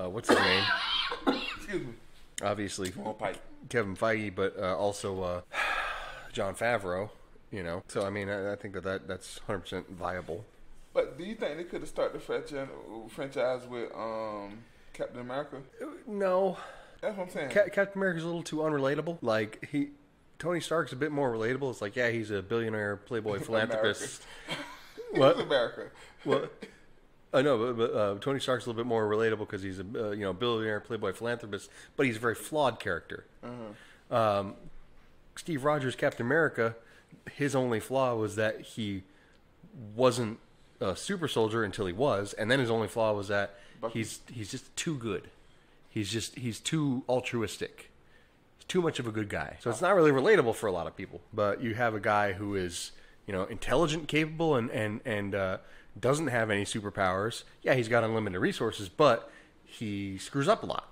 what's his name? Excuse me. Obviously, Pike. Kevin Feige, but also Jon Favreau. You know, so I mean, I think that's 100% viable. But do you think they could have started the franchise with Captain America? No. That's what I'm saying. Captain America's a little too unrelatable. Like, Tony Stark's a bit more relatable. It's like, yeah, he's a billionaire playboy philanthropist. What? America. Well, I know, but Tony Stark's a little bit more relatable because he's a billionaire playboy philanthropist, but he's a very flawed character. Steve Rogers, Captain America, his only flaw was that he wasn't a super soldier until he was, and then his only flaw was that he's just too good. He's too altruistic. He's too much of a good guy. So it's not really relatable for a lot of people. But you have a guy who is, intelligent, capable, and doesn't have any superpowers. Yeah, he's got unlimited resources, but he screws up a lot.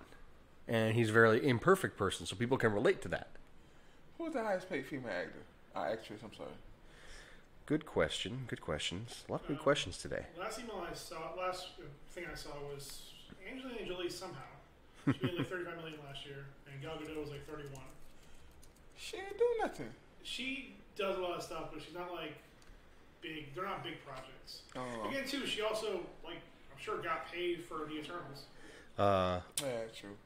And he's a very imperfect person, so people can relate to that. Who's the highest paid female actor? Actress, I'm sorry. Good question. Good questions. A lot of good questions today. Last thing I saw was Angelina Jolie somehow. She made like $35 million last year, and Gal Gadot was like 31. She ain't doing nothing. She does a lot of stuff, but she's not like big. They're not big projects. Again, too, she also I'm sure got paid for The Eternals. Yeah, true.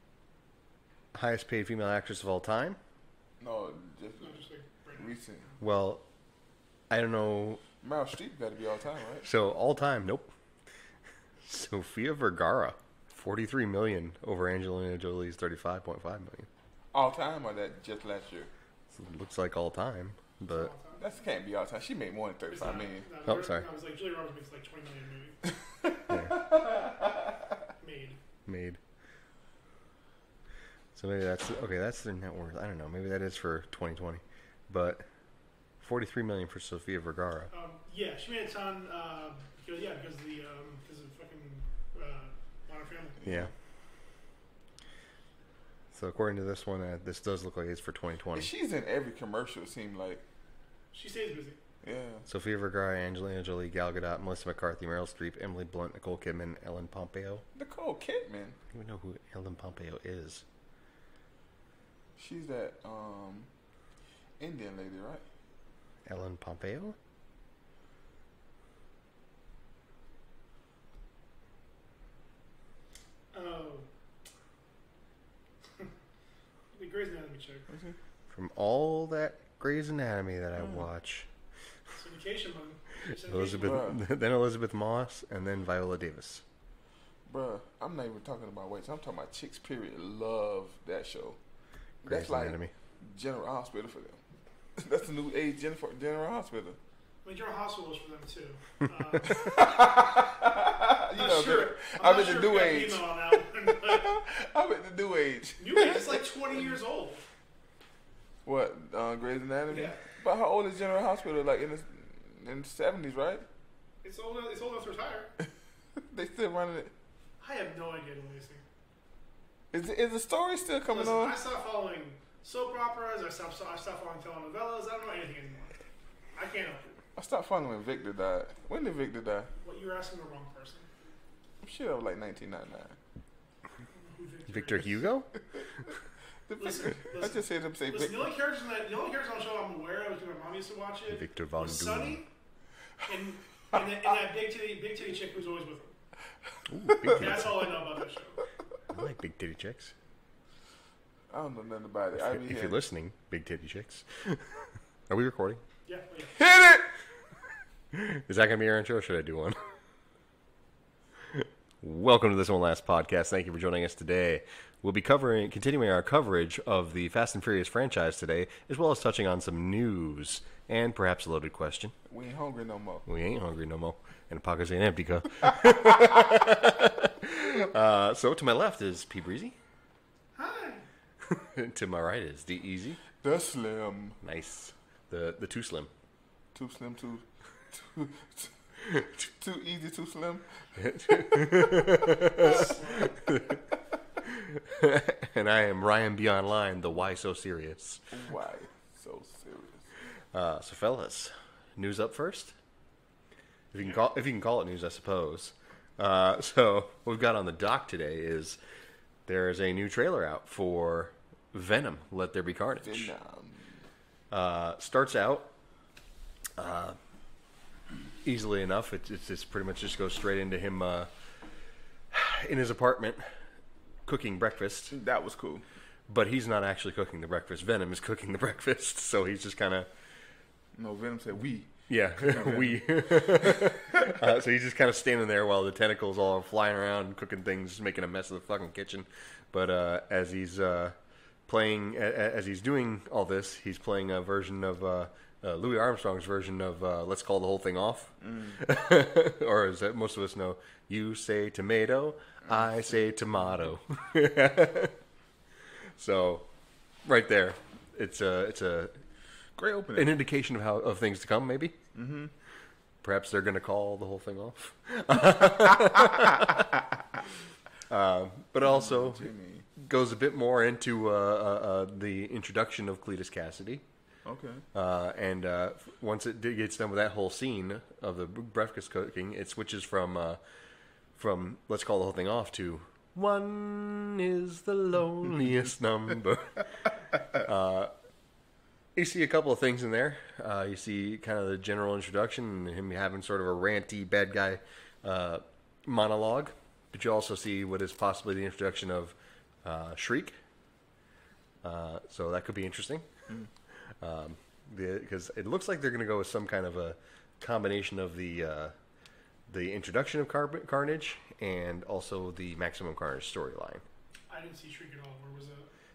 Highest paid female actress of all time? No, just like recent. Well, I don't know. Meryl Streep got to be all time, right? So all time, nope. Sofia Vergara, $43 million over Angelina Jolie's $35.5 million. All time, or that just last year? So it looks like all time, but that can't be all time. She made more than $35 million. Oh, sorry. I was like, Julia Roberts makes like $20 million movie. Made. So maybe that's their net worth. I don't know. Maybe that is for 2020, but $43 million for Sofia Vergara. Yeah, she made a ton. Because of fucking Modern Family. Yeah. So according to this one, this does look like it's for 2020. She's in every commercial. It seems like she stays busy. Yeah. Sofia Vergara, Angelina Jolie, Gal Gadot, Melissa McCarthy, Meryl Streep, Emily Blunt, Nicole Kidman, Ellen Pompeo. Nicole Kidman. I don't even know who Ellen Pompeo is. She's that Indian lady, right? Ellen Pompeo? Oh. The Grey's Anatomy check. From all that Grey's Anatomy that I watch. Syndication money. Then Elizabeth Moss, and then Viola Davis. Bruh, I'm not even talking about weights. I'm talking about chicks, period. Love that show. Grey's That's like Anatomy. General Hospital for them. That's the new age General Hospital. I mean, General Hospital is for them too. I'm in the new age. I'm in the new age. New age is like 20 years old. What? Grey's Anatomy? Yeah. But how old is General Hospital? Like in the 70s, right? It's old enough to retire. They still running it. I have no idea what these things. Is the story still coming on? I stopped following soap operas. I stopped following telenovelas. I don't know anything anymore. I can't help it. I stopped following when Victor died. When did Victor die? What, you're asking the wrong person. I'm sure it was like 1999. Victor Hugo? Listen, I just heard him say Victor. The only characters on the show I'm aware of, because my mom used to watch it, Victor Von was Doom. Sonny, and that big titty chick who's always with him. Ooh, big That's all I know about that show. I like big titty chicks. I don't know nothing about it. If you're listening, big titty chicks. Are we recording? Yeah. Hit it! Is that going to be your intro, or should I do one? Welcome to This One Last Podcast. Thank you for joining us today. We'll be continuing our coverage of the Fast and Furious franchise today, as well as touching on some news and perhaps a loaded question. We ain't hungry no more. We ain't hungry no more. And the pockets ain't empty, cuh. So to my left is P. Breezy. Hi. To my right is D. Easy. The Slim. Nice. The Too Slim. Too Slim, too easy, too slim. And I am Ryan B. Online, the Why So Serious. Why so serious? So fellas, news up first? If you can call it news, I suppose. So what we've got on the dock today is there's a new trailer out for Venom, Let There Be Carnage. Starts out easily enough. It's pretty much just goes straight into him in his apartment cooking breakfast. That was cool. But he's not actually cooking the breakfast. Venom is cooking the breakfast, so he's just kind of... No, Venom said we. Yeah, we. So he's just kind of standing there while the tentacles all are flying around, cooking things, making a mess of the fucking kitchen. But as he's as he's doing all this, he's playing a version of Louis Armstrong's version of Let's Call the Whole Thing Off. Or as most of us know, you say tomato, I say tomato. So, right there, it's a great opening. An indication of things to come, maybe. Mm-hmm. Perhaps they're going to call the whole thing off. But also goes a bit more into the introduction of Cletus Cassidy. Okay. And once it gets done with that whole scene of the breakfast cooking, it switches from Let's Call the Whole Thing Off to One is the loneliest number. You see a couple of things in there. You see kind of the general introduction, and him having sort of a ranty bad guy monologue. But you also see what is possibly the introduction of Shriek. So that could be interesting. Because it looks like they're going to go with some kind of a combination of the introduction of Carnage and also the Maximum Carnage storyline. I didn't see Shriek at all. Where was that?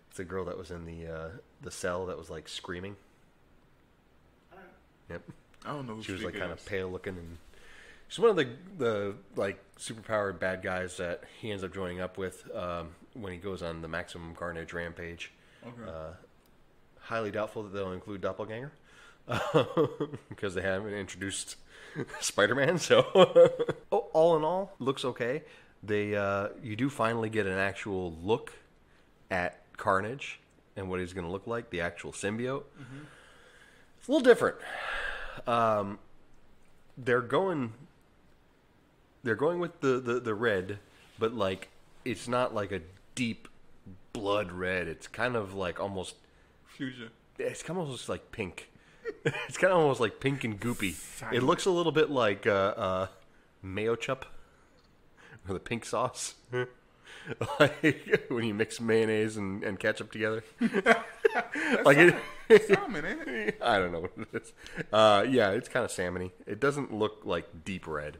It's the girl that was in the cell that was like screaming. All right. Yep. I don't know who she was Shriek like kind of is. pale looking, and she's one of the like superpowered bad guys that he ends up joining up with when he goes on the Maximum Carnage rampage. Okay. Highly doubtful that they'll include Doppelganger because they haven't introduced Spider-Man. So all in all, looks okay. You do finally get an actual look at Carnage and what he's going to look like, the actual symbiote. Mm-hmm. It's a little different. They're going with the red, but like it's not like a deep blood red. It's kind of like almost fusion. It's kind of almost like pink. It's kind of almost like pink and goopy. Science. It looks a little bit like mayo chup or the pink sauce. Like when you mix mayonnaise and ketchup together. Like salmon, ain't it? I don't know what it is. Yeah, it's kind of salmony. It doesn't look like deep red,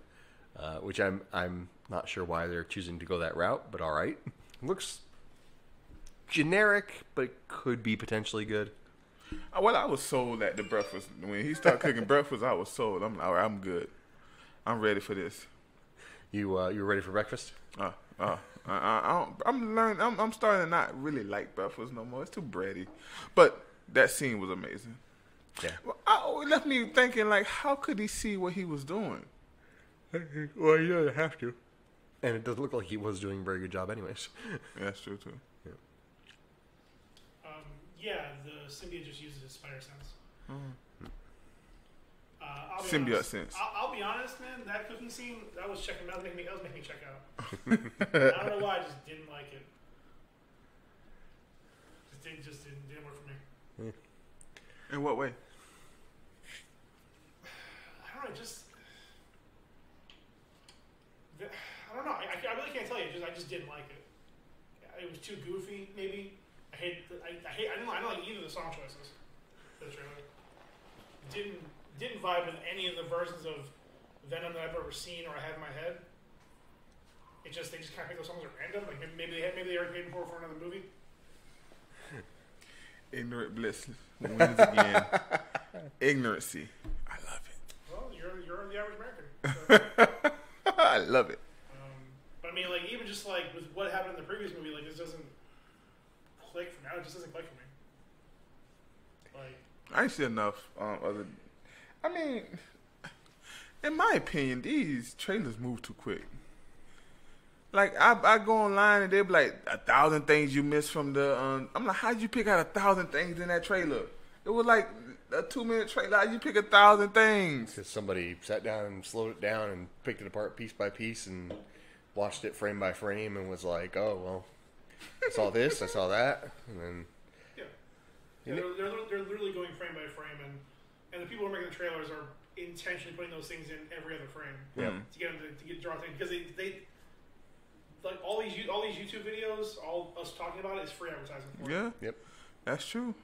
which I'm not sure why they're choosing to go that route, but all right. Looks generic, but could be potentially good. Well, I was sold at the breakfast. When he started cooking breakfast, I was sold. I'm like, all right, I'm good. I'm ready for this. You ready for breakfast? I'm learning. I'm starting to not really like breakfast no more. It's too bready. But that scene was amazing. Yeah. It left me thinking, like, how could he see what he was doing? Well, he doesn't have to. And it doesn't look like he was doing a very good job anyways. Yeah, that's true, too. Yeah, the symbiote just uses his spider sense. Mm. Symbiote sense. I'll be honest, man. That cooking scene, that was making me check out. I don't know why, I just didn't like it. Just didn't work for me. In what way? I don't know. I don't know. I really can't tell you. I just didn't like it. It was too goofy, maybe. I didn't like either of the song choices for the trailer. Didn't vibe with any of the versions of Venom that I've ever seen or I have in my head. They just kind of pick those songs at random. Like maybe they already paid for another movie. Ignorant bliss wins again. Ignorancy. I love it. Well, you're the average American. So. I love it. But I mean, like even just like with what happened in the previous movie, like this doesn't click for now. It just doesn't click for me. Like I ain't seen enough. I mean, in my opinion, these trailers move too quick. Like I go online and they be like 1,000 things you missed from the. I'm like, how'd you pick out 1,000 things in that trailer? It was like a 2-minute trailer. How'd you pick 1,000 things? Because somebody sat down and slowed it down and picked it apart piece by piece and watched it frame by frame and was like, oh, well, I saw this, I saw that, and then... Yeah, they're literally going frame by frame, and the people who are making the trailers are intentionally putting those things in every other frame to get them to draw things, because they like all these YouTube videos, all us talking about it is free advertising for it. Yeah, yep, that's true.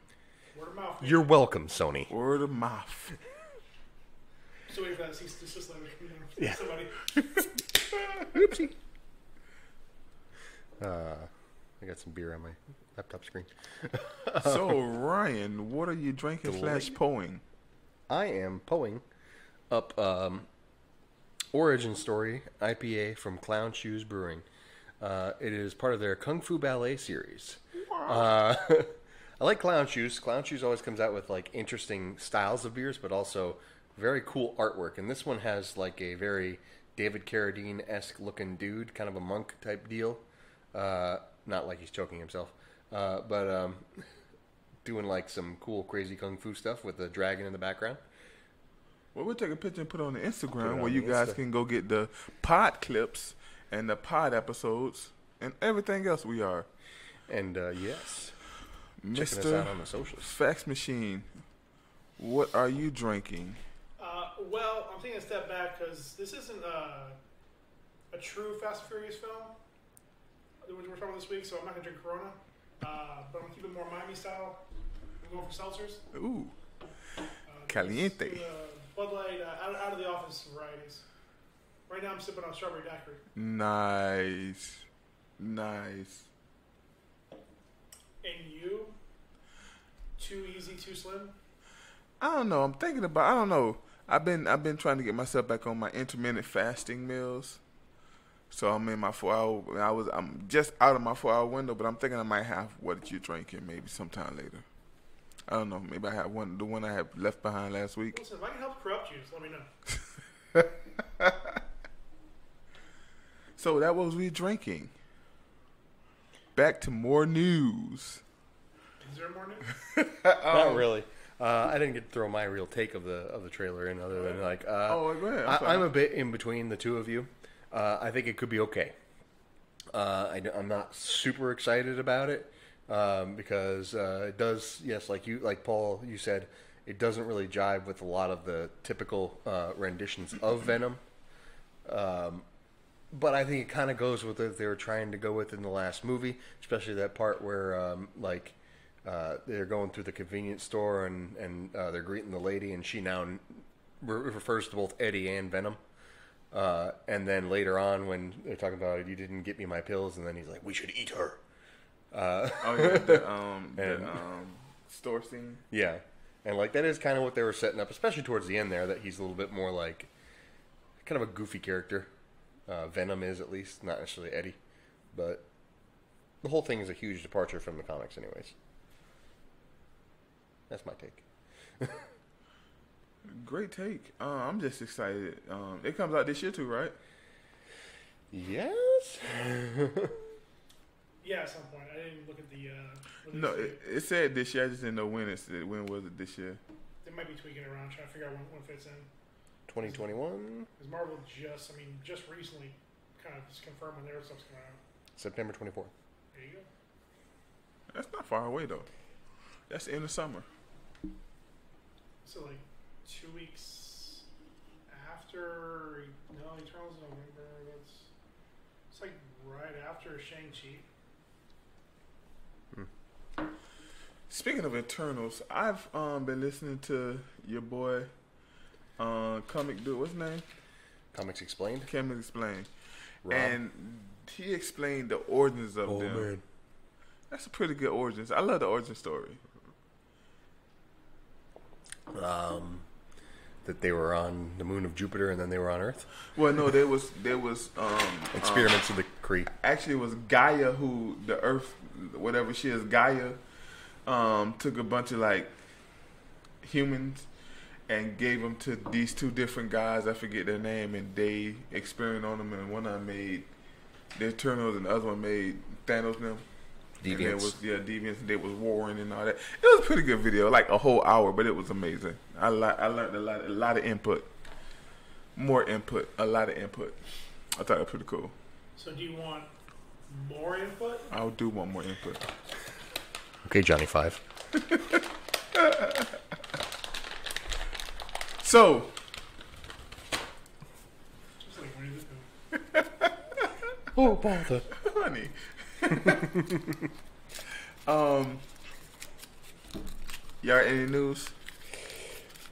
Word of mouth. Man. You're welcome, Sony. Word of mouth. So wait for that cease letter coming down. Yeah. Somebody. Oopsie. I got some beer on my laptop screen. So, Ryan, what are you drinking / pouring? I am pouring up Origin Story IPA from Clown Shoes Brewing. It is part of their Kung Fu Ballet series. I like Clown Shoes. Clown Shoes always comes out with like interesting styles of beers, but also very cool artwork. And this one has like a very David Carradine-esque looking dude, kind of a monk type deal. Not like he's choking himself, but doing like some cool, crazy kung fu stuff with the dragon in the background. Well, we'll take a picture and put it on the Instagram where you guys can go get the pod clips and the pod episodes and everything else we are. And yes, Mr. checking us out on the socials. Fax Machine, what are you drinking? Well, I'm taking a step back because this isn't a true Fast and Furious film that we're talking about this week, so I'm not going to drink Corona. But I'm going to keep it more Miami style. I'm going for seltzers. Ooh. Caliente. Bud Light, out of the office varieties. Right now I'm sipping on strawberry daiquiri. Nice. Nice. And you? Too easy, too slim? I don't know. I'm thinking about, I don't know. I've been trying to get myself back on my intermittent fasting meals. So I'm in my 4 hour. I'm just out of my 4 hour window, but I'm thinking I might have what you drinking maybe sometime later. I don't know. Maybe I have the one I have left behind last week. Listen, if I can help corrupt you, just let me know. So that was we drinking. Back to more news. Is there more news? Not really. I didn't get to throw my real take of the trailer in, other than like. Go ahead. I'm a bit in between the two of you. I think it could be okay. I'm not super excited about it because it does, yes, like Paul, you said, it doesn't really jive with a lot of the typical renditions of Venom. But I think it kind of goes with what they were trying to go with in the last movie, especially that part where they're going through the convenience store and they're greeting the lady, and she now refers to both Eddie and Venom. And then later on, when they're talking about you didn't get me my pills, and then he's like, "We should eat her." The store scene. Yeah, and like that is kind of what they were setting up, especially towards the end there. That he's a little bit more like kind of a goofy character. Venom is, at least, not necessarily Eddie, but the whole thing is a huge departure from the comics, anyways. That's my take. Great take. I'm just excited. It comes out this year too, right? Yes. Yeah, at some point. I didn't look at the. No, it said this year. I just didn't know when it said. When was it this year? They might be tweaking it around, trying to figure out when it fits in. 2021. Because Marvel just recently kind of just confirmed when their stuff's coming out. September 24th. There you go. That's not far away though. That's the end of summer. So like 2 weeks after Eternals in November. It's like right after Shang-Chi. Speaking of Eternals, I've been listening to your boy, comic dude. What's his name? Comics Explained. Comics Explained. Rob. And he explained the origins of them. Man. That's a pretty good origins. I love the origin story. That they were on the moon of Jupiter and then they were on Earth. Well, no, there was experiments of the Kree. Actually, it was Gaia who the Earth, whatever she is, Gaia, took a bunch of like humans and gave them to these two different guys. I forget their name, and they experimented on them. And one of them made the Eternals, and the other one made Thanos and them. Deviants. And Deviants, and they was warring and all that. It was a pretty good video, like a whole hour, but it was amazing. I learned a lot of input. More input, a lot of input. I thought it was pretty cool. So do you want more input? I do want more input. Okay, Johnny 5. So, Just like Winnie the Pooh. Oh, bother. honey. Y'all any news?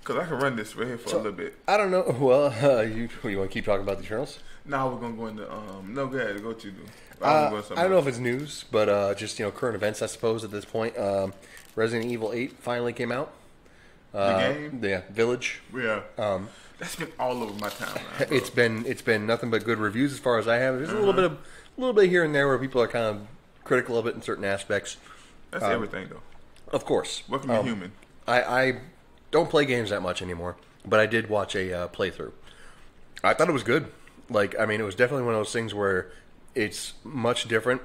Cause I can run this right here for a little bit. I don't know. Well, you want to keep talking about the Eternals? Now we're gonna go into no, go ahead, go to you. I don't know if it's news, but just current events, I suppose. At this point, Resident Evil 8 finally came out. The game, yeah, Village. yeah. That's been all over my timeline. It's been nothing but good reviews as far as I have. There's a little bit here and there where people are kind of critical of it in certain aspects. That's everything though. Of course, Welcome to human. I don't play games that much anymore, but I did watch a playthrough. I thought it was good. Like, I mean, it was definitely one of those things where it's much different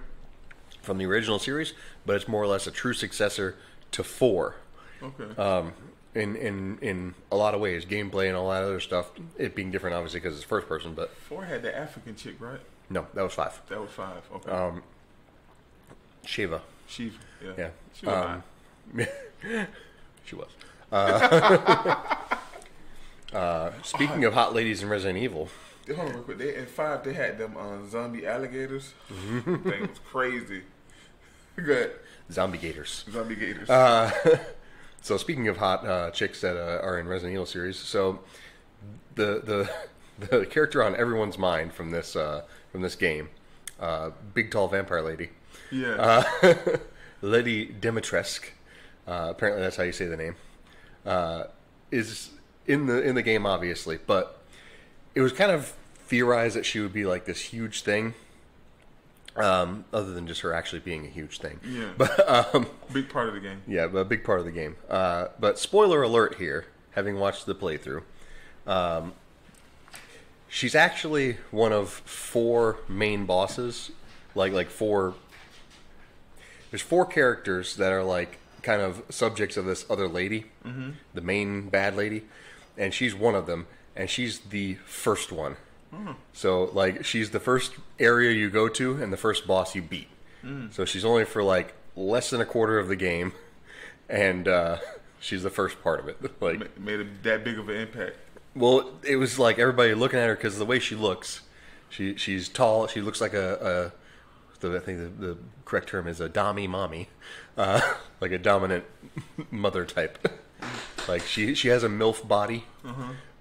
from the original series, but it's more or less a true successor to 4. Okay. In a lot of ways, gameplay and all that other stuff. It being different, obviously, because it's first person. But 4 had the African chick, right? no, that was 5. That was 5. Okay. Shiva. Shiva. Yeah. Yeah. She was hot. She was. Speaking of hot ladies in Resident Evil. Hold on real quick. In 5, they had them zombie alligators. Thing was crazy. Good. Zombie gators. Zombie gators. So speaking of hot chicks that are in Resident Evil series, so the character on everyone's mind from this game, big tall vampire lady, yeah, Lady Dimitrescu, apparently that's how you say the name, is in the game obviously, but it was kind of theorized that she would be like this huge thing. Other than just her actually being a huge thing. Yeah. But big part of the game. yeah, but a big part of the game. But spoiler alert here, having watched the playthrough, she's actually one of 4 main bosses. Like 4. There's 4 characters that are like kind of subjects of this other lady, the main bad lady, and she's one of them, and she's the first one. So, like, she's the first area you go to and the first boss you beat. So she's only for, like, less than a quarter of the game, and she's the first part of it. Like, made that big of an impact. Well, it was like everybody looking at her because the way she looks. She's tall. She looks like I think the correct term is a dommy mommy. Like a dominant mother type. Like, she has a MILF body,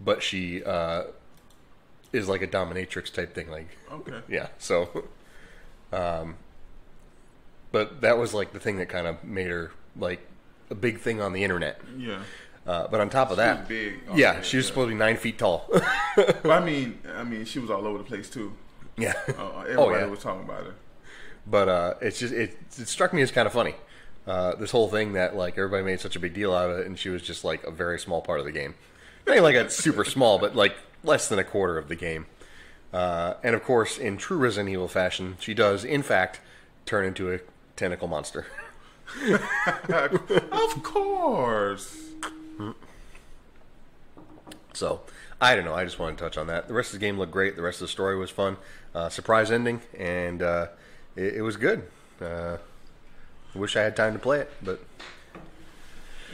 but she... is like a dominatrix type thing, like okay, yeah. So, but that was like the thing that kind of made her like a big thing on the internet. Yeah. But on top of that, big. Yeah, she was supposed to be 9 feet tall. But I mean, she was all over the place too. Yeah. Everybody was talking about her. But it's just it struck me as kind of funny. This whole thing that like everybody made such a big deal out of it, and she was just like a very small part of the game. Not like a super small, but like less than a quarter of the game. And of course, in true Resident Evil fashion, she does, in fact, turn into a tentacle monster. Of course. So, I don't know. I just wanted to touch on that. The rest of the game looked great. The rest of the story was fun. Surprise ending, and it was good. Wish I had time to play it, but...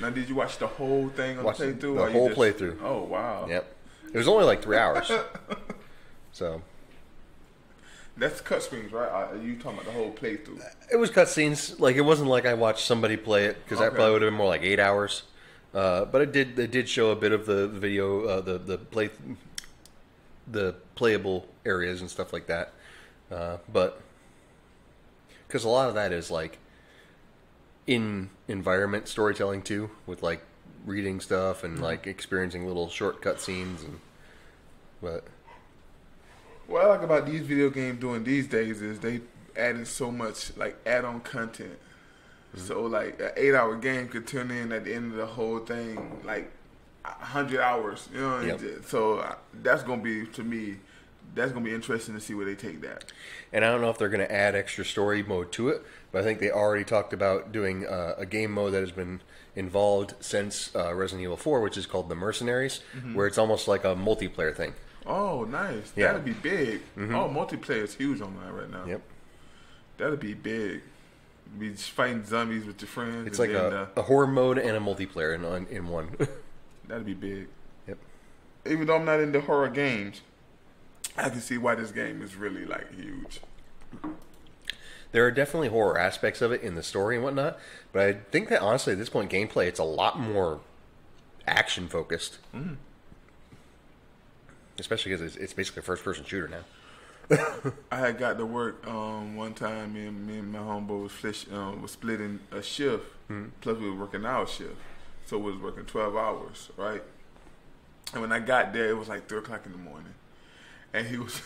Now, did you watch the whole thing on the playthrough? The whole playthrough. Oh, wow. Yep. It was only like 3 hours. So. That's cutscenes, right? Are you talking about the whole playthrough? It was cutscenes. Like, it wasn't like I watched somebody play it, because that probably would have been more like 8 hours. But it did show a bit of the video, the playable areas and stuff like that. But because a lot of that is like in environment storytelling too, with like reading stuff and like experiencing little short cutscenes and but. What I like about these video games doing these days is they added so much like add-on content. So like an 8-hour game could turn in at the end of the whole thing like 100 hours. You know, yep. So that's gonna be, to me, that's gonna be interesting to see where they take that. And I don't know if they're gonna add extra story mode to it, but I think they already talked about doing a game mode that has been involved since Resident Evil 4, which is called the Mercenaries, where it's almost like a multiplayer thing. Oh, nice. Yeah. That'd be big. Mm-hmm. Oh, multiplayer is huge online right now. Yep. That'd be big. Be just fighting zombies with your friends. It's like a horror mode and a multiplayer in one. That'd be big. Yep. Even though I'm not into horror games, I can see why this game is really like huge. There are definitely horror aspects of it in the story and whatnot, but I think that honestly at this point, gameplay, it's a lot more action focused. Mm. Especially because it's basically a first-person shooter now. I had got to work one time. Me and my homeboy was splitting a shift. Mm-hmm. Plus, we were working our shift, so we was working 12 hours, right? And when I got there, it was like 3:00 in the morning, and he was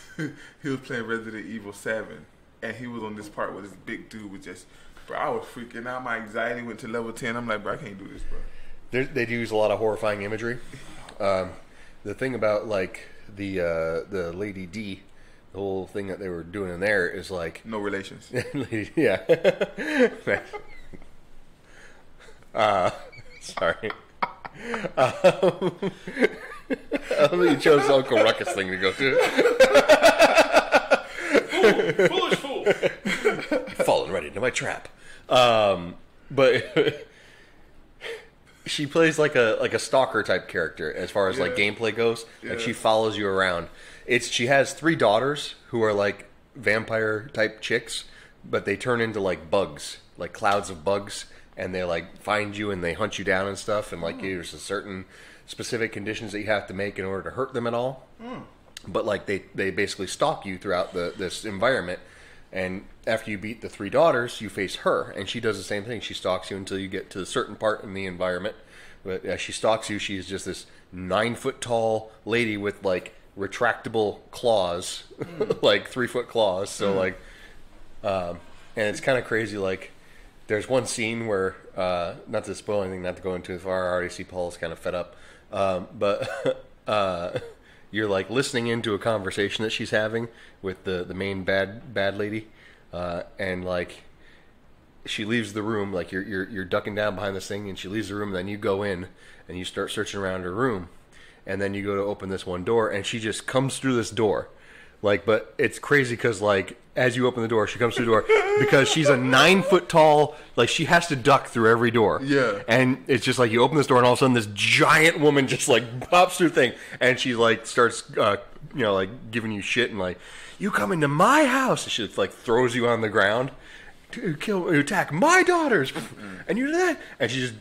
playing Resident Evil 7, and he was on this part where this big dude was just, bro. I was freaking out. My anxiety went to level 10. I'm like, bro, I can't do this, bro. They do use a lot of horrifying imagery. The thing about like the Lady D, the whole thing that they were doing in there is like No relations. yeah. Sorry. You chose the Uncle Ruckus thing to go to. Foolish fool. Falling right into my trap. But she plays like a stalker type character as far as like gameplay goes. Yeah. Like she follows you around. She has 3 daughters who are like vampire type chicks, but they turn into like bugs, like clouds of bugs, and they like find you and they hunt you down and stuff. And like there's a certain specific conditions that you have to make in order to hurt them at all. But like they basically stalk you throughout this environment. And after you beat the 3 daughters, you face her, and she does the same thing. She stalks you until you get to a certain part in the environment. But as she stalks you, she's just this 9-foot tall lady with like retractable claws, like 3-foot claws. So like, and it's kind of crazy. Like, there's one scene where, not to spoil anything, not to go into it far. I already see Paul's kind of fed up, but you're like listening into a conversation that she's having with the main bad lady, and like she leaves the room. Like you're ducking down behind this thing, and she leaves the room. And then you go in and you start searching around her room, and then you go to open this one door, and she just comes through this door. Like, but it's crazy because, like, as you open the door, she comes through the door because she's a 9-foot tall, like, she has to duck through every door. Yeah. And it's just like you open this door and all of a sudden this giant woman just, like, pops through the thing and she, like, starts, like, giving you shit and, like, you come into my house. And she, like, throws you on the ground to attack my daughters. And you do that. And she just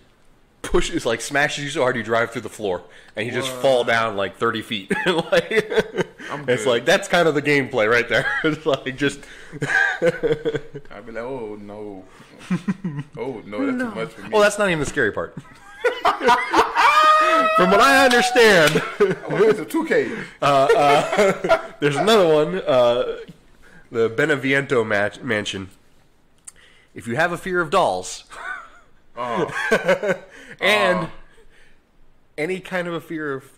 pushes, like, smashes you so hard you drive through the floor. And you just fall down, like, 30 feet. Like, it's like, that's kind of the gameplay right there. It's like, just... I'd be like, oh, no. Oh, no, that's too much for me. Well, that's not even the scary part. From what I understand... It's a 2K. There's another one, the Beneviento Mansion. If you have a fear of dolls... and any kind of a fear of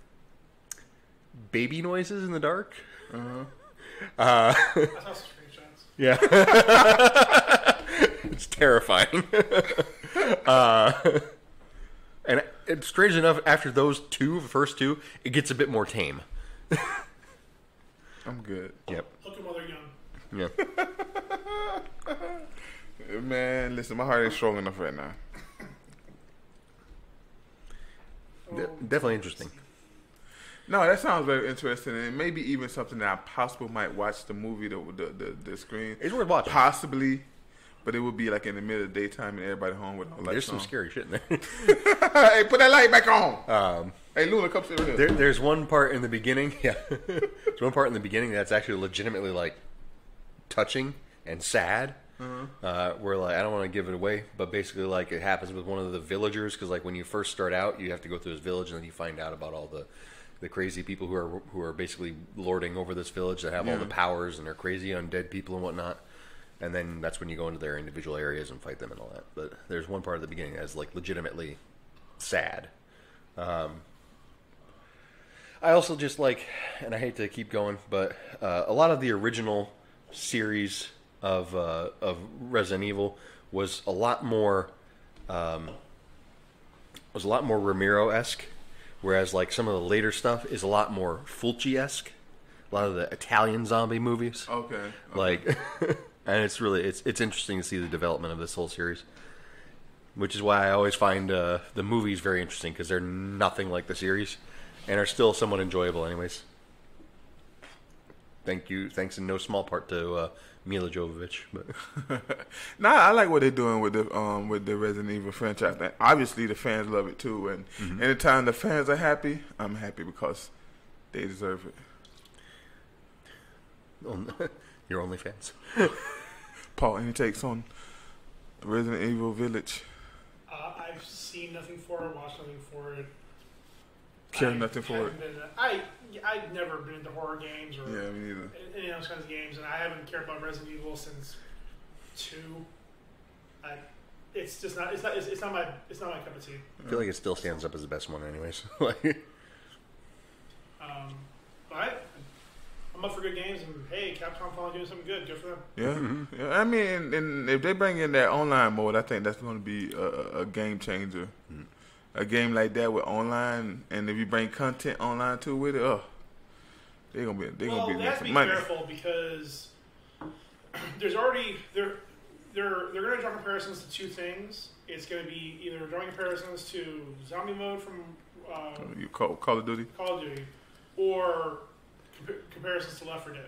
baby noises in the dark. That's how screenshots. Yeah. It's terrifying. And it's strange enough, after those the first two, it gets a bit more tame. I'm good. Yep. Hook 'em while they're young. Yeah. Man, listen, my heart ain't strong enough right now. Definitely interesting. No, that sounds very interesting, and maybe even something that I possibly might watch the movie, the screen. It's worth watching. Possibly, but it would be like in the middle of the daytime and everybody home with no lights There's some on. scary shit in there. Hey, put that light back on. Hey, Luna, come sit here. There's one part in the beginning. Yeah. There's one part in the beginning that's actually legitimately like touching and sad. Where like I don't want to give it away, but basically like it happens with one of the villagers because like when you first start out, you have to go through this village and then you find out about all the crazy people who are basically lording over this village that have all the powers and they're crazy undead people and whatnot. And then that's when you go into their individual areas and fight them and all that. But there's one part at the beginning that's like legitimately sad. I also just like, and I hate to keep going, but a lot of the original series of Resident Evil was a lot more Ramiro-esque, whereas like some of the later stuff is a lot more Fulci-esque. the Italian zombie movies. Okay. Like, and it's really it's interesting to see the development of this whole series, which is why I always find the movies very interesting because they're nothing like the series, and are still somewhat enjoyable, anyways. Thanks in no small part to Mila Jovovich. But Nah, I like what they're doing with the Resident Evil franchise. And obviously, the fans love it too, and anytime the fans are happy, I'm happy because they deserve it. Your OnlyFans. Paul, any takes on Resident Evil Village? I've seen nothing for it, watched nothing for it. Care nothing for it. I've never been into horror games or Yeah, me neither. any of those kinds of games, and I haven't cared about Resident Evil since 2. It's just not. It's not my cup of tea. I feel like it still stands up as the best one, anyways. But I'm up for good games, and hey, Capcom finally doing something good. Good for them. Yeah, yeah. I mean, and if they bring in that online mode, I think that's going to be a game changer. A game like that with online, and if you bring content online too with it, they're gonna be They have to making be money. careful because there's already they're going to draw comparisons to two things. It's going to be either drawing comparisons to zombie mode from You Call of Duty. Call of Duty, or comparisons to Left 4 Dead.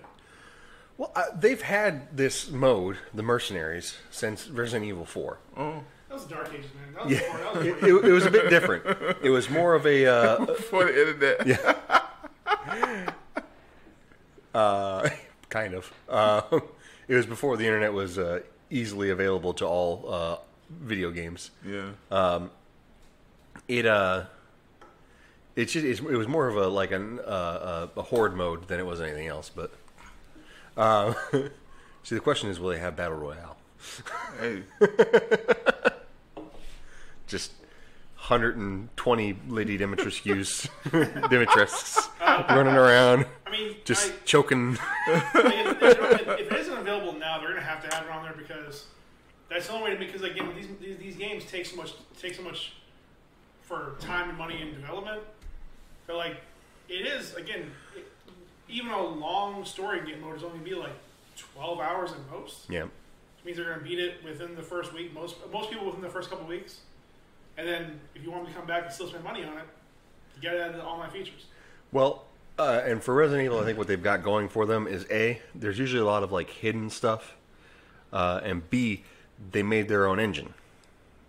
Well, they've had this mode, the Mercenaries, since Resident Evil 4. Oh, That was the Dark Ages, man. That was Yeah, before, that was it was a bit different. It was more of a for the internet. yeah, kind of. It was before the internet was easily available to all video games. Yeah. It was more of a horde mode than it was anything else. But see, the question is, will they have battle royale? Hey. Just 120 Lady Dimitrescu's Dimitrescs running around. I mean, just choking. If it isn't available now, they're going to have it on there because that's the only way. Because again, these games take so much for time and money and development. But like, it is again, even a long story game mode is only going to be like 12 hours at most. Yeah. Which means they're going to beat it within the first week. Most people within the first couple weeks. And then if you want them to come back and still spend money on it, you got to add the online features. Well, and for Resident Evil, I think what they've got going for them is A, there's usually a lot of like hidden stuff, and B, they made their own engine.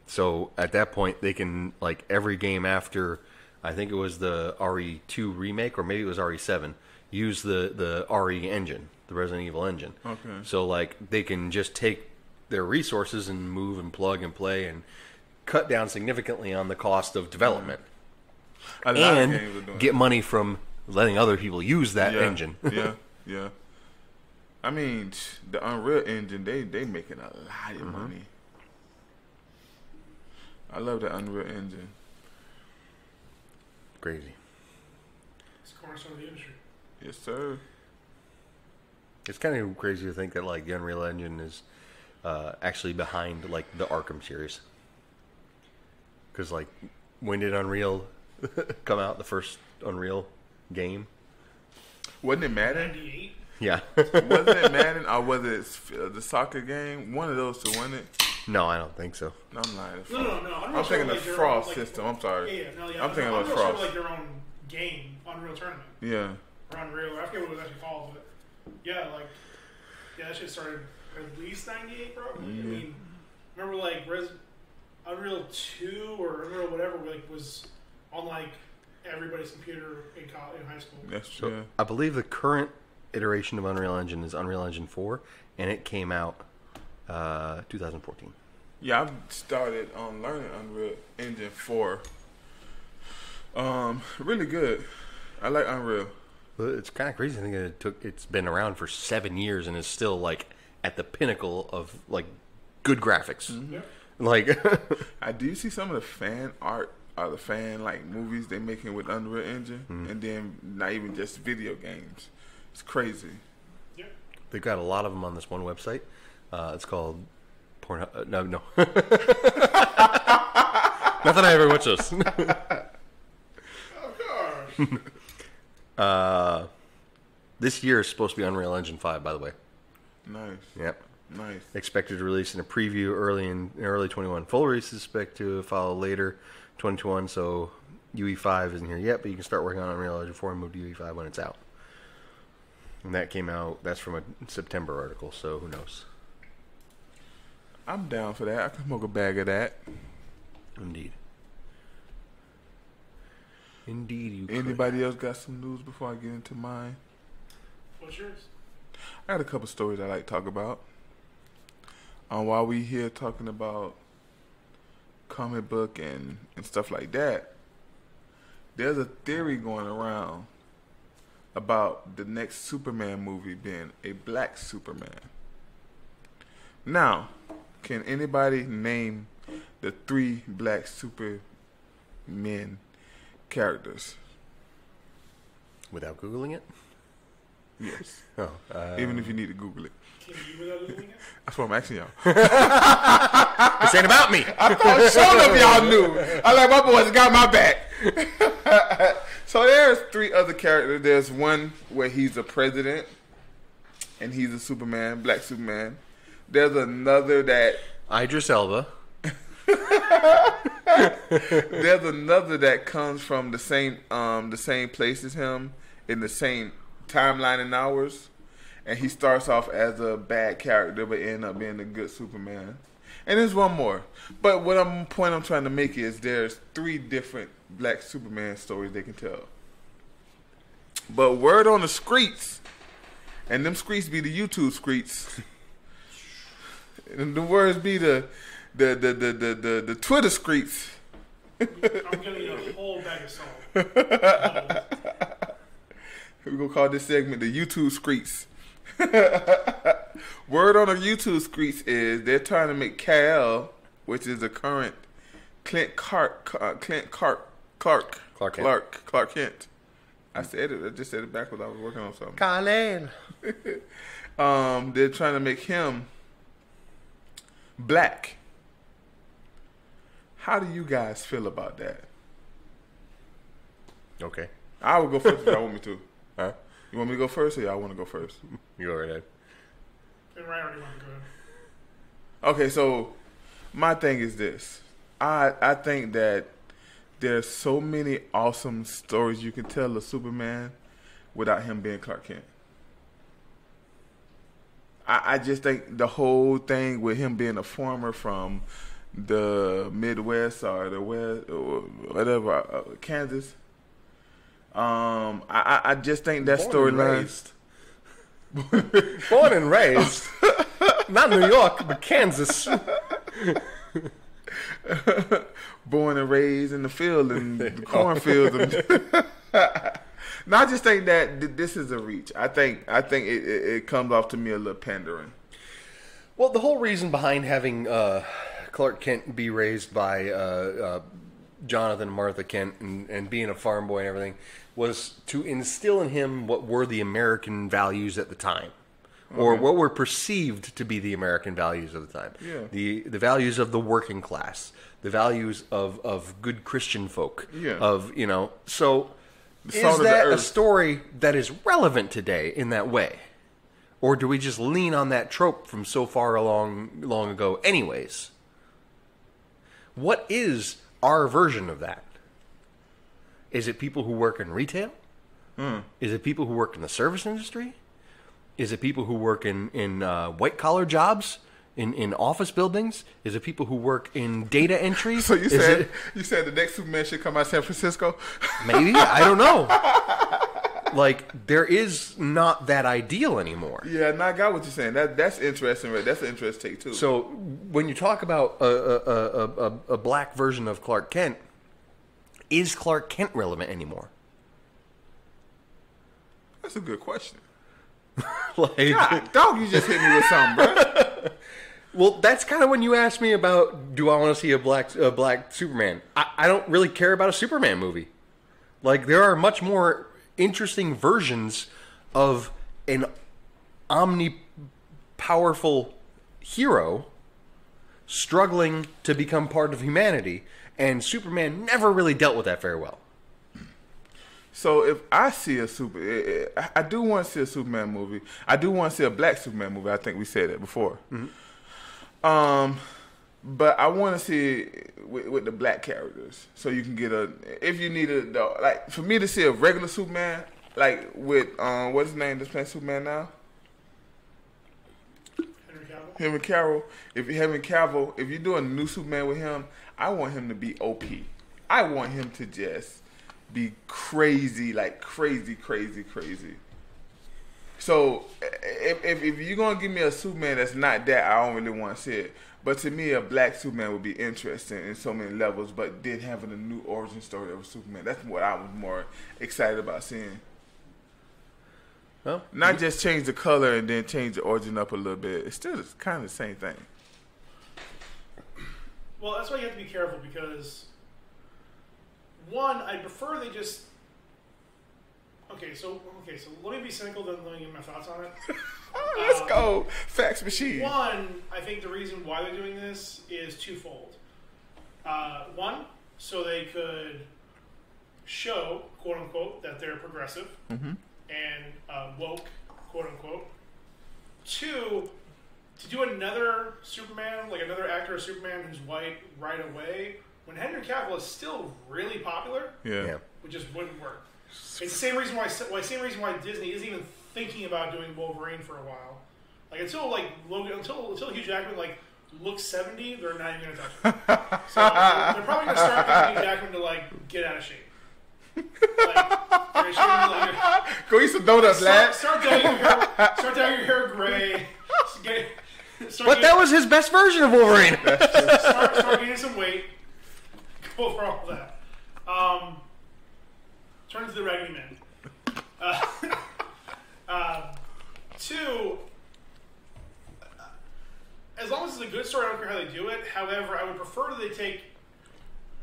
So at that point, they can, like every game after, I think it was the RE2 remake, or maybe it was RE7, use the RE engine, the Resident Evil engine. Okay. So like they can just take their resources and move and plug and play and cut down significantly on the cost of development. And get money from letting other people use that engine. Yeah. I mean, the Unreal Engine, they making a lot of money. I love the Unreal Engine. Crazy. It's the cornerstone of the industry. Yes, sir. It's kind of crazy to think that like the Unreal Engine is actually behind like the Arkham series. Because like, when did Unreal come out? The first Unreal game? Wasn't it Madden? 98. Yeah. Wasn't it Madden or was it the soccer game? One of those two, wasn't it? No, I don't think so. No, I'm lying. No. I'm thinking the Frost system. I'm sorry. I'm thinking about Frost. Like their own game, Unreal Tournament. Yeah. Or Unreal. I forget what it was actually called, but yeah, that shit started at least 98, probably. I mean, remember like Unreal 2 or Unreal whatever was on like everybody's computer in high school. That's So true. I believe the current iteration of Unreal Engine is Unreal Engine 4, and it came out 2014. Yeah, I've started on learning Unreal Engine 4. Really good. I like Unreal. Well, it's kind of crazy. I think it's been around for 7 years and is still like at the pinnacle of like good graphics. Yeah. Like, I do see some of the fan art or the fan like movies they making with Unreal Engine, and then not even just video games. It's crazy. Yeah. they've got a lot of them on this one website. It's called Pornhub. No. Not that I ever watch this. Oh gosh. This year is supposed to be Unreal Engine 5, by the way. Nice. Yep. Nice. Expected to release in a preview early 21. Full release is expected to follow later 2021, so UE5 isn't here yet, but you can start working on Unreal Engine 4 and move to UE5 when it's out. And that came out, that's from a September article, so who knows. I'm down for that. I can smoke a bag of that. Indeed. Indeed, you could. Anybody else got some news before I get into mine? What's yours? I got a couple stories I like to talk about. While we here talking about comic book and stuff like that, there's a theory going around about the next Superman movie being a black Superman. Now, can anybody name the 3 black Supermen characters? Without Googling it? Yes. Oh, Even if you need to Google it. Can you without doing it? That's what I'm asking y'all. this ain't about me. I thought some of y'all knew. I like, my boys got my back. So there's 3 other characters. There's one where he's a president and he's a Superman, black Superman. There's another that Idris Elba. there's another that comes from the same place as him in the same timeline and hours. And he starts off as a bad character, but ends up being a good Superman. And there's one more. But point I'm trying to make is there's 3 different black Superman stories they can tell. But word on the streets, and them streets be the YouTube streets, and the words be the Twitter streets. I'm gonna eat a whole bag of salt. We're gonna call this segment the YouTube streets. Word on the YouTube streets is they're trying to make Kal, which is the current Clark Kent. I said it. I just said it backwards. I was working on something. Kal-El. They're trying to make him black. How do you guys feel about that? Okay. I will go first if y'all want me to. Huh? You want me to go first or y'all want to go first? You go right ahead. Ryan already wanted to go ahead. Okay, so my thing is this. I think that there's so many awesome stories you can tell of Superman without him being Clark Kent. I just think the whole thing with him being a farmer from the Midwest or the West or whatever, Kansas. I just think that storyline. Born and raised. Not New York, but Kansas. Born and raised in the field and the cornfields. No, I just think that this is a reach. I think it comes off to me a little pandering. Well, the whole reason behind having Clark Kent be raised by Jonathan and Martha Kent and being a farm boy and everything was to instill in him what were the American values at the time. Or what were perceived to be the American values of the time. Yeah. The values of the working class. The values of good Christian folk. Yeah. So is salt of the that a earth. story that is relevant today in that way? Or do we just lean on that trope from so far long ago anyways? What is our version of that? Is it people who work in retail? Is it people who work in the service industry? Is it people who work in white-collar jobs, in office buildings? Is it people who work in data entry? So you said the next Superman should come out of San Francisco? Maybe. I don't know. Like, there is not that ideal anymore. Yeah, and I got what you're saying. That's interesting. Right? That's an interesting take, too. So when you talk about a black version of Clark Kent, is Clark Kent relevant anymore? That's a good question. Like, God, dog, you just hit me with something, bro. well, that's kind of when you asked me about, do I want to see a black Superman? I don't really care about a Superman movie. Like, there are much more interesting versions of an omnipowerful hero struggling to become part of humanity, and Superman never really dealt with that very well. So if I see I do want to see a Superman movie. I do want to see a black Superman movie. I think we said that before. But I want to see it with the black characters, so you can get if you need like for me to see a regular Superman, like with what's his name that's playing Superman now? Henry Cavill. If you're doing a new Superman with him, I want him to be OP. I want him to just be crazy, like crazy. So if you're gonna give me a Superman that's not that, I don't really want to see it. But to me, a black Superman would be interesting in so many levels. But then having a new origin story of Superman, that's what I was more excited about seeing. Well, not just change the color and then change the origin up a little bit. It's still kind of the same thing. Well, that's why you have to be careful because, one, I prefer they just. Okay, so let me be cynical, then let me give my thoughts on it. Let's go, fax machine. One, I think the reason why they're doing this is twofold. One, so they could show, quote unquote, that they're progressive and woke, quote unquote. Two, to do another Superman, like another actor of Superman who's white right away, when Henry Cavill is still really popular, it just wouldn't work. It's the same reason why Disney isn't even thinking about doing Wolverine for a while. Like until Hugh Jackman like looks 70, they're not even gonna touch him. So they're probably gonna start getting Hugh Jackman to like get out of shape. Go eat some donuts, lad. Start dyeing your hair gray. That was his best version of Wolverine. start gaining some weight. Go for all that. Turn to the Raggedy Man. Two, as long as it's a good story, I don't care how they do it. However, I would prefer that they take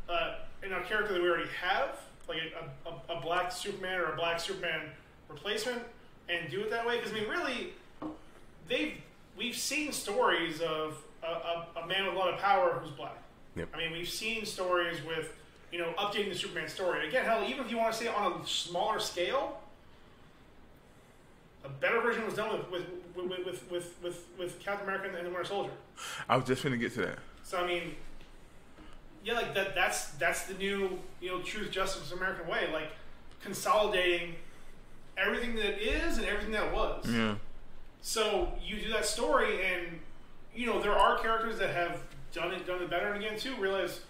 a character that we already have, like a black Superman or a black Superman replacement, and do it that way. Because I mean, really, we've seen stories of a man with a lot of power who's black. Yep. I mean, we've seen stories with updating the Superman story. Again, hell, even if you want to say it on a smaller scale, a better version was done with Captain America and the Winter Soldier. I was just going to get to that. So I mean, yeah, like that's the new truth, justice, American way, like consolidating everything that is and everything that was. Yeah. So you do that story, and there are characters that have done it better, and again too realize.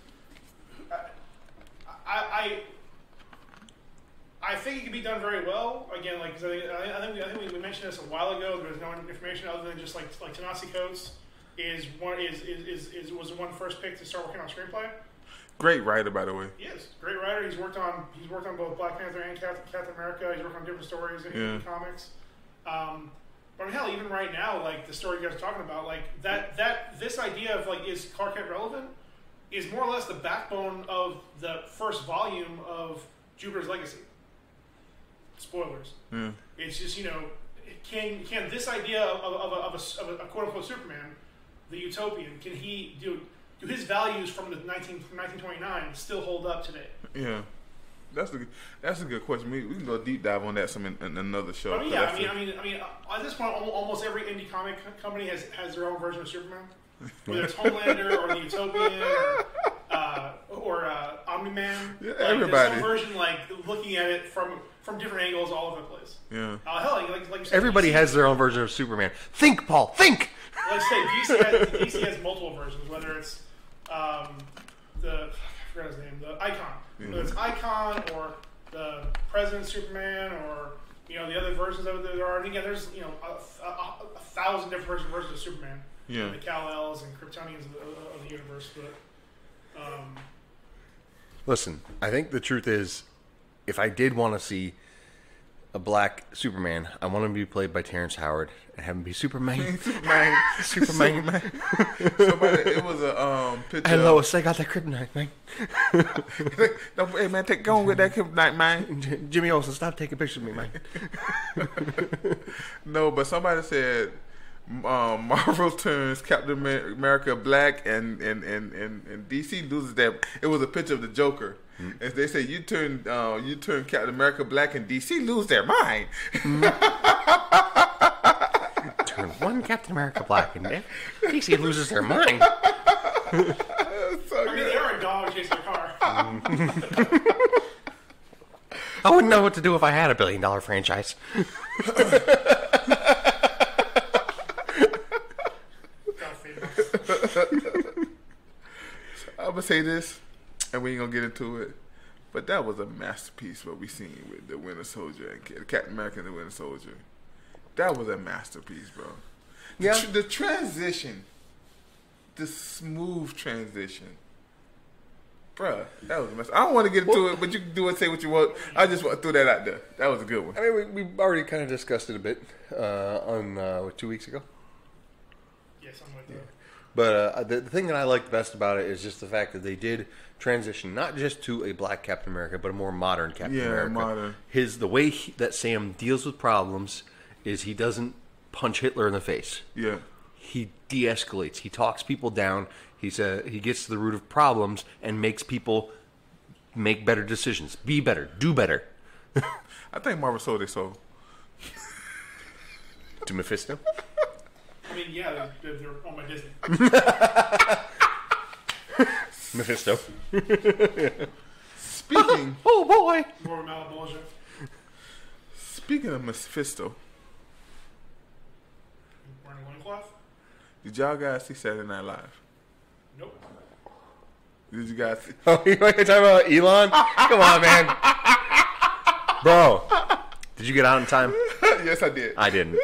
I think it can be done very well. Again, like I think we mentioned this a while ago. There's no information other than just like Ta-Nehisi Coates was the one first pick to start working on screenplay. Great writer, by the way. He is great writer. He's worked on both Black Panther and Captain America. He's worked on different stories in comics. But hell, even right now, like the story you guys are talking about, like this idea of like is Clark Kent relevant is more or less the backbone of the first volume of Jupiter's Legacy. Spoilers. Yeah. It's just can this idea of a quote unquote Superman, the utopian, can he do his values from 1929 still hold up today? Yeah. That's a good question. We can go deep dive on that in another show. I mean, at this point, almost every indie comic company has their own version of Superman, whether it's Homelander or the Utopian or Omni-Man. Yeah, everybody. There's some version like looking at it from different angles all over the place. Yeah. Hell, like you said, everybody DC has their own version of Superman. Think, Paul. Think. Let's say DC has multiple versions, whether it's I forgot his name, the Icon. Mm-hmm. Whether it's Icon or the President Superman or the other versions of it that there are. And again, there's a thousand different versions of Superman. Yeah. The Kal-Els and Kryptonians of the universe. But listen, I think the truth is, if I did want to see a black Superman, I want him to be played by Terrence Howard and have him be Superman. Superman. Somebody, it was a picture. Hey Lois, I got that kryptonite, man. Hey man, go on with that kryptonite, man. Jimmy Olsen, stop taking pictures of me, man. No, but somebody said Marvel turns Captain America black, and DC loses that. It was a picture of the Joker. As they say, you turn Captain America black, and DC lose their mind. Turn one Captain America black, and DC loses their mind. I mean, they are a dog chasing a car. I wouldn't know what to do if I had $1 billion franchise. I'm gonna say this, and we ain't gonna get into it, but that was a masterpiece. What we seen with the Winter Soldier and Captain America and the Winter Soldier, that was a masterpiece, bro. Yeah. The transition, the smooth transition, bruh, that was a mess. I don't want to get into it, but you can do it, say what you want. I just want to throw that out there. That was a good one. I mean, we already kind of discussed it a bit on 2 weeks ago. Yeah, something like that. But the thing that I liked best about it is just the fact that they did transition not just to a black Captain America, but a more modern Captain America. Modern. The way that Sam deals with problems is he doesn't punch Hitler in the face. Yeah. He de-escalates. He talks people down. He gets to the root of problems and makes people make better decisions. Be better. Do better. I think Marvel sold their soul. To Mephisto? I mean, yeah, they're on my Disney. Mephisto. Speaking. Oh boy. More amount of bullshit. Speaking of Mephisto, Wearing a loincloth? did y'all guys see Saturday Night Live? Nope. Did you guys see? Oh, you're talking about Elon? Come on, man. Bro, did you get out in time? Yes, I did. I didn't.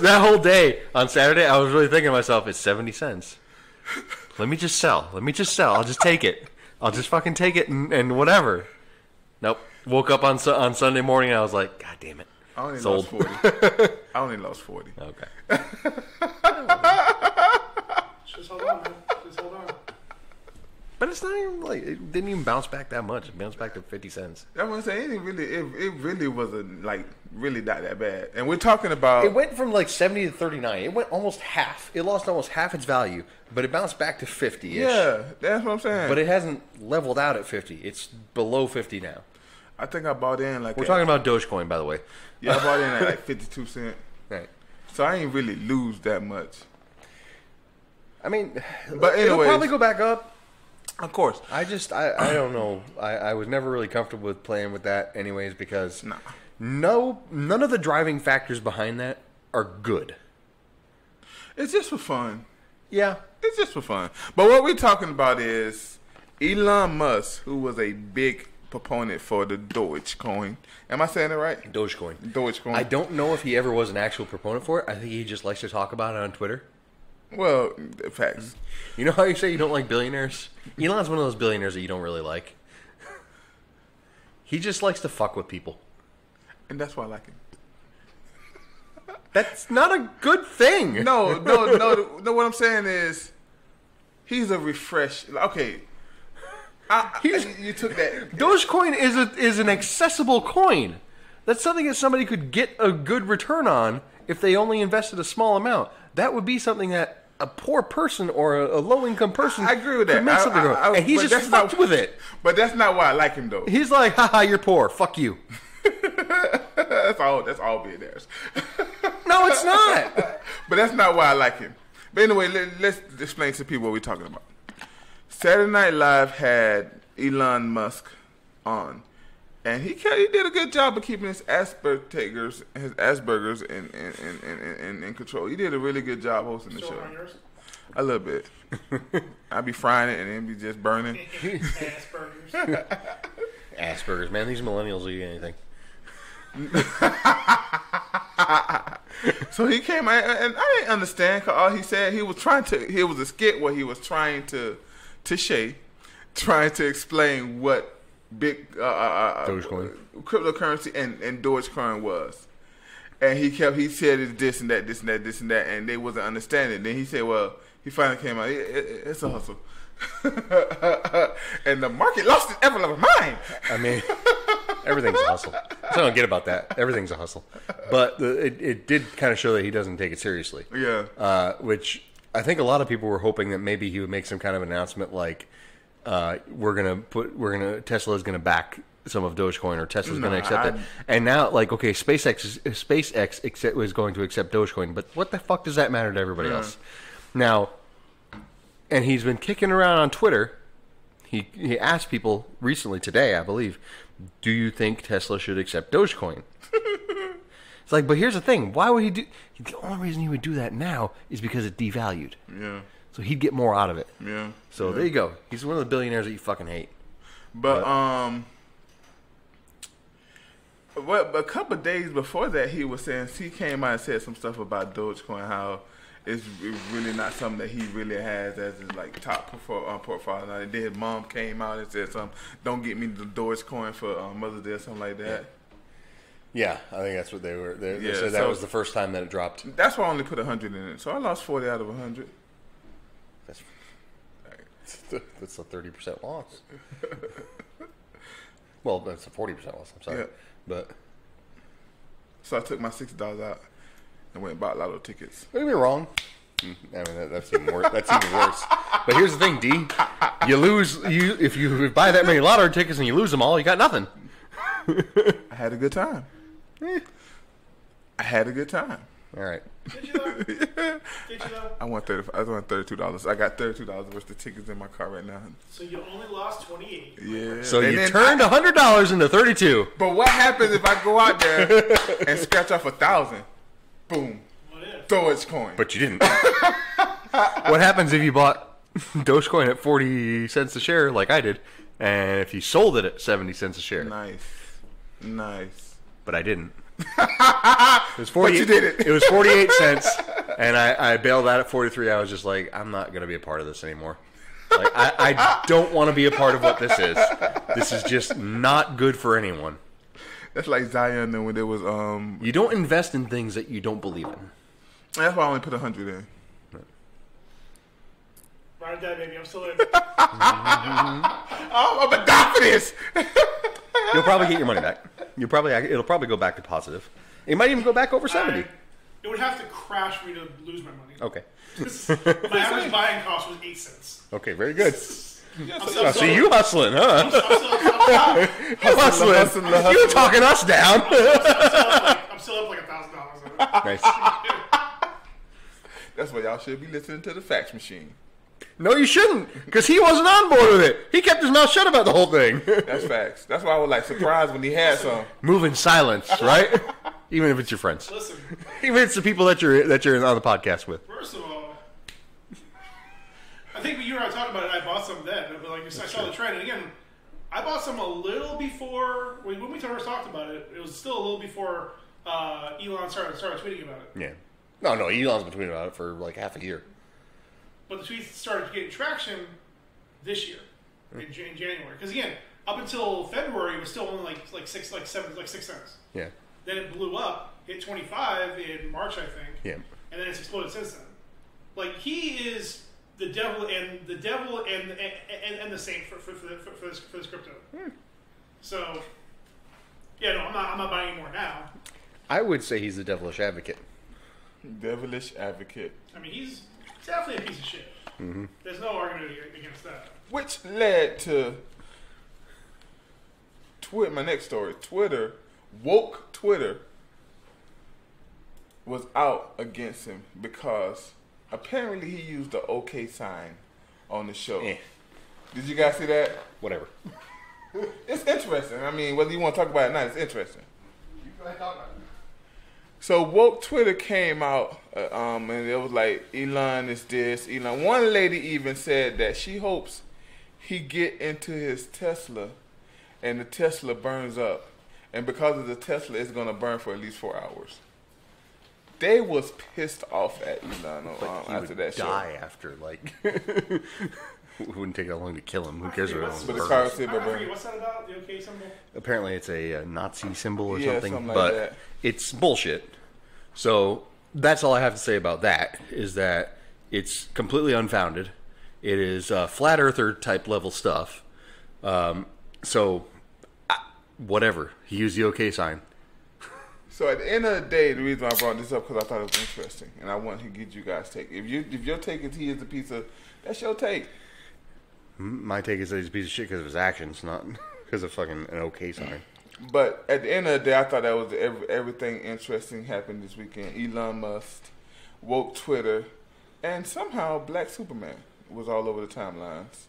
That whole day on Saturday, I was really thinking to myself, it's 70 cents. Let me just sell. I'll just take it. I'll just fucking take it and whatever. Nope. Woke up on Sunday morning and I was like, God damn it. I only Sold. lost 40. I only lost 40. Okay. Just hold on, man. Just hold on. But it's not even like, it didn't even bounce back that much. It bounced back to 50 cents. I want to say it really wasn't like really not that bad. And we're talking about It went from like 70 to 39. It went almost half. It lost almost half its value, but it bounced back to 50-ish. yeah, that's what I'm saying. But it hasn't leveled out at 50. It's below 50 now. I think I bought in like We're talking about Dogecoin, by the way. Yeah, I bought in at like 52 cents. Right. So I ain't really lose that much. I mean, But it'll anyways. probably go back up. Of course. I don't know. I was never really comfortable with playing with that anyways because none of the driving factors behind that are good. It's just for fun. Yeah. It's just for fun. But what we're talking about is Elon Musk, who was a big proponent for the Dogecoin. Am I saying it right? Dogecoin. Dogecoin. I don't know if he ever was an actual proponent for it. I think he just likes to talk about it on Twitter. Well, facts. You know how you say you don't like billionaires? Elon's one of those billionaires that you don't really like. He just likes to fuck with people. And that's why I like him. That's not a good thing. No. What I'm saying is, he's a refresh. Okay, you took that. Dogecoin is an accessible coin. That's something that somebody could get a good return on if they only invested a small amount. That would be something that a poor person or a low-income person I agree with that. could make something of. And he's but just that's fucked not- with it. But that's not why I like him, though. He's like, haha, you're poor. Fuck you. That's all billionaires. No, it's not. But that's not why I like him. But anyway, let's explain to people what we're talking about. Saturday Night Live had Elon Musk on, and he did a good job of keeping his Asperger's in control. He did a really good job hosting the Still show. on yours? A little bit. I be frying it and then be just burning. Asperger's. Asperger's, man. These millennials will eat anything. So he came out, and I didn't understand, cause all he said, it was a skit where he was trying to trying to explain what big Dogecoin. cryptocurrency and Dogecoin was. And he said it's this and that, this and that, this and that, and they wasn't understanding. Then he said, well, he finally came out, it's a hustle. And the market lost its ever-loving mind. I mean, Everything's a hustle. That's what I don't get about that. Everything's a hustle. But it did kind of show that he doesn't take it seriously. Yeah. Which I think a lot of people were hoping that maybe he would make some kind of announcement like, Tesla's gonna back some of Dogecoin, or Tesla's going to accept it. And now, like, okay, SpaceX was going to accept Dogecoin, but what the fuck does that matter to everybody else? Now, and he's been kicking around on Twitter. He asked people recently, today, I believe, do you think Tesla should accept Dogecoin? It's like, but here's the thing. Why would he do... The only reason he would do that now is because it devalued. Yeah. So he'd get more out of it. Yeah. So there you go. He's one of the billionaires that you fucking hate. But a couple of days before that, he was saying, he came out and said some stuff about Dogecoin, how it's really not something that he really has as his like top portfolio. Now, then his mom came out and said something, don't get me the Dogecoin for Mother's Day or something like that. Yeah, I think that's what they were. They said that was the first time that it dropped. That's why I only put 100 in it. So I lost 40 out of 100. That's a 30% loss. Well, that's a 40% loss. I'm sorry. Yeah. But so I took my $6 out and went and bought lotto tickets. Don't get me wrong. I mean, that's even worse. That's even worse. But here's the thing, D. You lose. If you buy that many lotto tickets and you lose them all, you got nothing. I had a good time. I had a good time. All right. Did you though? Did you though? I won $32. I got $32 worth of tickets in my car right now. So you only lost 28. Yeah. So and you turned $100 into 32. But what happens if I go out there and scratch off 1,000? Boom. What if? Dogecoin. But you didn't. What happens if you bought Dogecoin at 40 cents a share, like I did, and if you sold it at 70 cents a share? Nice. But I didn't. It was 40, but you did it. It was 48 cents, and I bailed out at 43. I was just like, I'm not going to be a part of this anymore. Like, I don't want to be a part of what this is. This is just not good for anyone. That's like Zion when there was You don't invest in things that you don't believe in. That's why I only put 100 in. Ride that, baby. I'm still in. I'm a die for this. You'll probably get your money back. It'll probably go back to positive. It might even go back over 70. It would have to crash for me to lose my money. Okay. My average buying cost was 8 cents. Okay, very good. I see you hustling, huh? I'm Hustling. You talking us down. I'm still up like $1,000. Nice. That's why y'all should be listening to the fax machine. No, you shouldn't, because he wasn't on board with it. He kept his mouth shut about the whole thing. That's facts. That's why I was like surprised when he had some. Move in silence, right? Even if it's your friends. Listen. Even if it's the people that you're on the podcast with. First of all, I think when you and I talked about it, I bought some then. But like I saw the trend, and again, I bought some a little before when we first talked about it. It was still a little before Elon started tweeting about it. Yeah. No, Elon's been tweeting about it for like half a year. But the tweets started getting traction this year in January. Because again, up until February, it was still only like 6 cents. Yeah. Then it blew up, hit 25 in March, I think. Yeah. And then it's exploded since then. Like he is the devil and the saint for this crypto. So yeah, no, I'm not buying any more now. I would say he's the devilish advocate. Devilish advocate. I mean, he's definitely a piece of shit. Mm-hmm. There's no argument against that. Which led to my next story. Woke Twitter was out against him because apparently he used the OK sign on the show. Did you guys see that? Whatever. It's interesting. I mean, whether you want to talk about it or not, it's interesting. You go ahead and talk about it. So woke Twitter came out, and it was like, Elon is this, Elon. One lady even said that she hopes he get into his Tesla, and the Tesla burns up, and because of the Tesla, it's gonna burn for at least 4 hours. They was pissed off at Elon after that show. Die after like. It wouldn't take that long to kill him. Who cares if what's it But the burns? car said burn. What's that about? The OK symbol? Apparently, it's a Nazi symbol or Yeah, something, something like but that. it's bullshit. So that's all I have to say about that. Is that it's completely unfounded. It is flat earther type level stuff. So whatever. He used the okay sign. So at the end of the day, the reason I brought this up because I thought it was interesting, and I want to get you guys' take. If your take is he is a piece of, that's your take. My take is that he's a piece of shit because of his actions, not because of fucking an okay sign. But at the end of the day, I thought that was everything interesting happened this weekend. Elon Musk, woke Twitter, and somehow Black Superman was all over the timelines.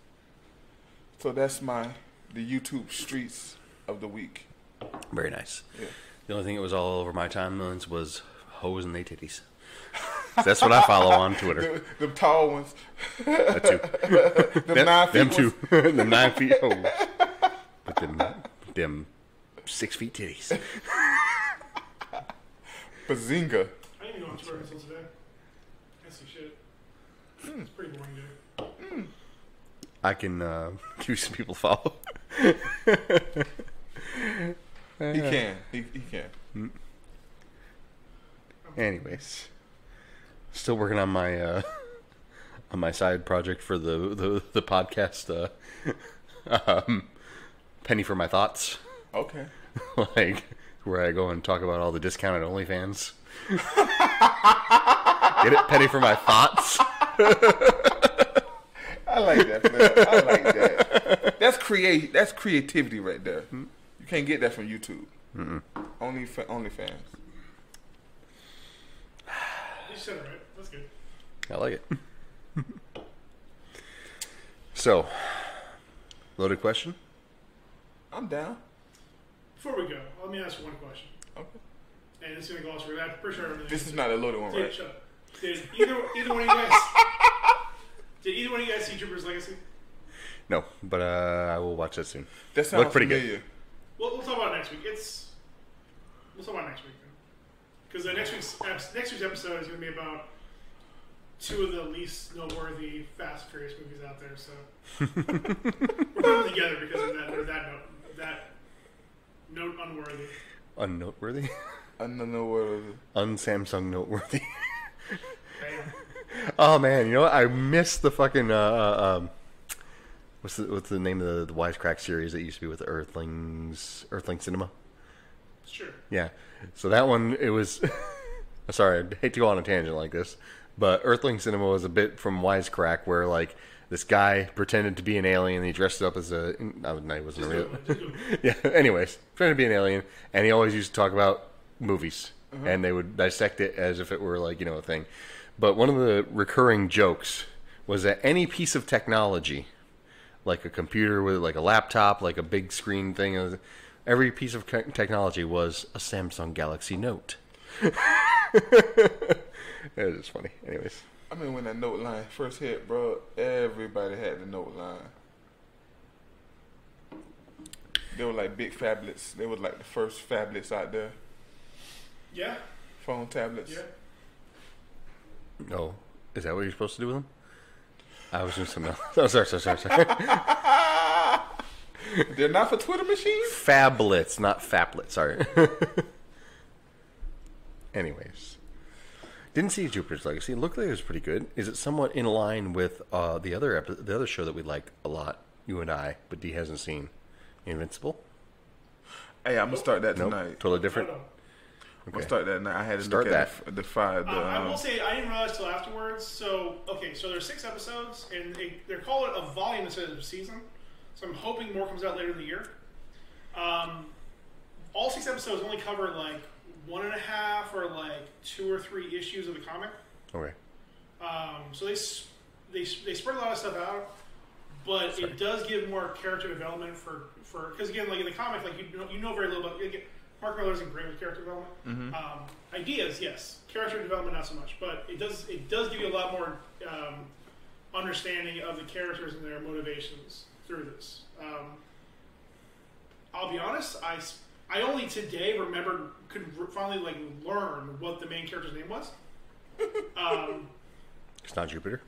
So that's the YouTube streets of the week. Very nice. Yeah. The only thing that was all over my timelines was hoes and they titties. That's what I follow on Twitter. The tall ones. That too. The 9 feet them ones. too. The 9 feet hoes. But them 6 feet titties. Bazinga. I didn't even go on Twitter until today. I see shit. It's pretty boring, dude. I can give you some people to follow. He can. He can. Anyways, still working on my side project for the podcast. Penny for my thoughts. Okay. Like where I go and talk about all the discounted OnlyFans. Get it? Penny for my thoughts. I like that. Flip. I like that. That's creativity right there. You can't get that from YouTube. OnlyFans. You said it right. That's good. I like it. So, loaded question? I'm down. Before we go, let me ask you one question. Okay. And it's going to go off. I'm pretty sure everything. This is not a loaded one, right? Shut up. Did either one of you guys? Did either one of you guys see Jupiter's Legacy? No, but I will watch that soon. That sounds Look pretty familiar. good. We'll talk about it next week. We'll talk about it next week then. Because next week's episode is going to be about two of the least noteworthy Fast and Furious movies out there. So we're putting them together because of that note unworthy. Unnoteworthy? Unnoteworthy. Un-Samsung noteworthy. Bam. Oh man, you know what? I missed the fucking what's the name of the Wisecrack series that used to be with the Earthling Cinema? Sure. Yeah. So that one, it was. Sorry, I hate to go on a tangent like this, but Earthling Cinema was a bit from Wisecrack, where like this guy pretended to be an alien. And he dressed up as a. No, he wasn't real. Yeah. Anyways, pretended to be an alien, and he always used to talk about movies, and they would dissect it as if it were like a thing. But one of the recurring jokes was that any piece of technology, like a computer with like a laptop, like a big screen thing, every piece of technology was a Samsung Galaxy Note. It was just funny. Anyways. I mean, when that Note line first hit, bro, everybody had the Note line. They were like big phablets. They were like the first phablets out there. Yeah. Phone tablets. Yeah. Oh, is that what you're supposed to do with them? I was doing something else. Oh, sorry. They're not for Twitter machines? Phablets, not phablets. Sorry. Anyways. Didn't see Jupiter's Legacy. It looked like it was pretty good. Is it somewhat in line with the other show that we like a lot, you and I, but D hasn't seen? Invincible? Hey, I'm going to start that Nope. tonight. Totally different? I don't know. I'm going to start that tonight. I had to Start look at the five. I will say I didn't realize till afterwards. So there's 6 episodes, and they're calling it a volume instead of a season. So I'm hoping more comes out later in the year. All 6 episodes only cover like 1.5 or like 2 or 3 issues of the comic. Okay. So they spread a lot of stuff out, but it does give more character development for because again, like in the comic, like you know very little about. Mark Millar isn't great with character development. Ideas, yes. Character development, not so much. But it does give you a lot more understanding of the characters and their motivations through this. I'll be honest, I only today could finally like learn what the main character's name was. It's not Jupiter.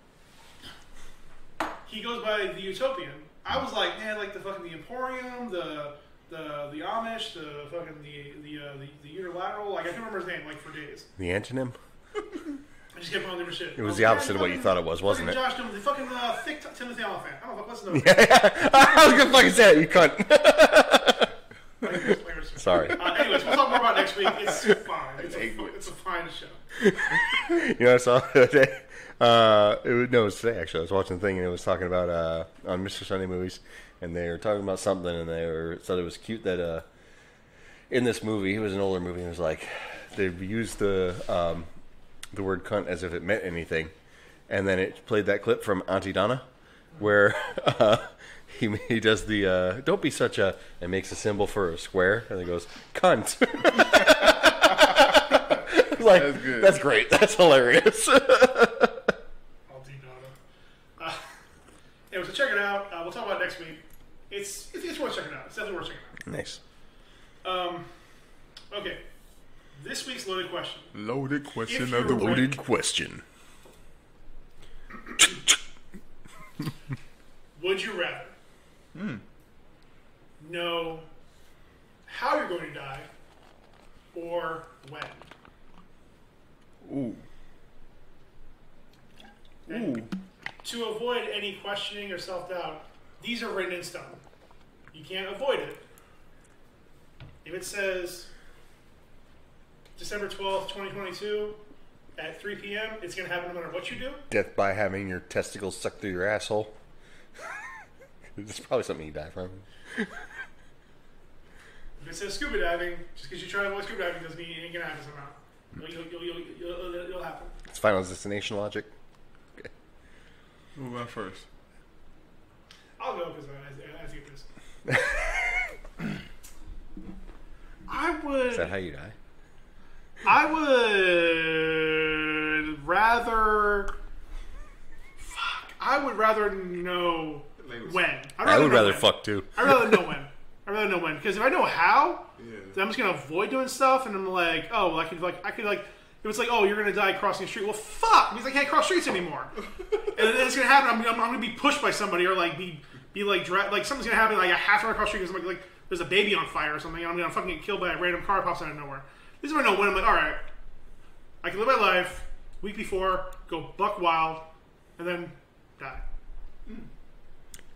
He goes by the Utopian. I was like, man, like the Emporium, the Amish, the fucking the Unilateral. Like I can't remember his name like for days. The antonym? I just kept on different shit. It was the opposite of what you thought it was, wasn't it? Josh Newman, the fucking thick Timothy Oliphant. I don't know what's the name. I was gonna fucking say it, you cunt. Sorry. Anyways, we'll talk more about next week. It's fine. It's a fine show. You know what I saw the other day? It was today, actually. I was watching the thing, and it was talking about on Mr. Sunday Movies, and they were talking about something, and thought it was cute that in this movie, it was an older movie, and it was like they used the word cunt as if it meant anything, and then it played that clip from Auntie Donna, where he does the don't be such a, and makes a symbol for a square, and he goes cunt. Like, that's good. That's great. That's hilarious. Anyway, so check it out. We'll talk about it next week. It's worth checking out. It's definitely worth checking out. Nice. Okay. This week's loaded question. Loaded question If of the you're week. Loaded question. Would you rather know how you're going to die or when? Ooh. And to avoid any questioning or self-doubt, these are written in stone. You can't avoid it. If it says December 12th, 2022 at 3 p.m., it's going to happen no matter what you do. Death by having your testicles sucked through your asshole. It's probably something you die from. If it says scuba diving, just because you try to avoid scuba diving doesn't mean it ain't going to happen somehow. It'll happen. It's Final Destination logic. Okay. Move on first. I'll go because I get this. I would. Is that how you die? I would rather. Fuck. I would rather know when. I would rather fuck too. I'd rather know when. Because if I know how, then I'm just gonna avoid doing stuff, and I'm like, oh, well, I could It was like, oh, you're gonna die crossing the street. Well, fuck, it means I can't cross streets anymore. And then it's gonna happen. I'm gonna be pushed by somebody, or like be like something's gonna happen. Like I have to cross the street because like there's a baby on fire or something, and I'm gonna fucking get killed by a random car pops out of nowhere. This is when I know when I'm like, all right, I can live my life. Week before, go buck wild, and then die.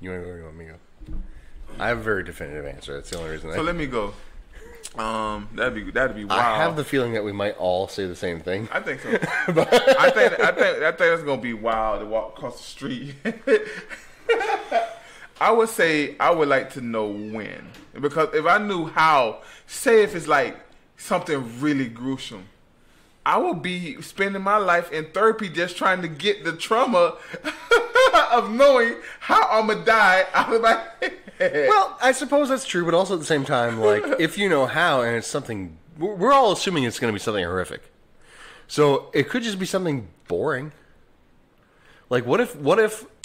You want to go or you want me to go? I have a very definitive answer. That's the only reason. So let me go. That'd be wild. I have the feeling that we might all say the same thing. I think so. I think that's gonna be wild to walk across the street. I would say I would like to know when, because if I knew how, say if it's like something really gruesome, I would be spending my life in therapy just trying to get the trauma of knowing how I'm gonna die out of my head. Well, I suppose that's true, but also at the same time, like, if you know how and it's something, we're all assuming it's going to be something horrific. So it could just be something boring. Like, what if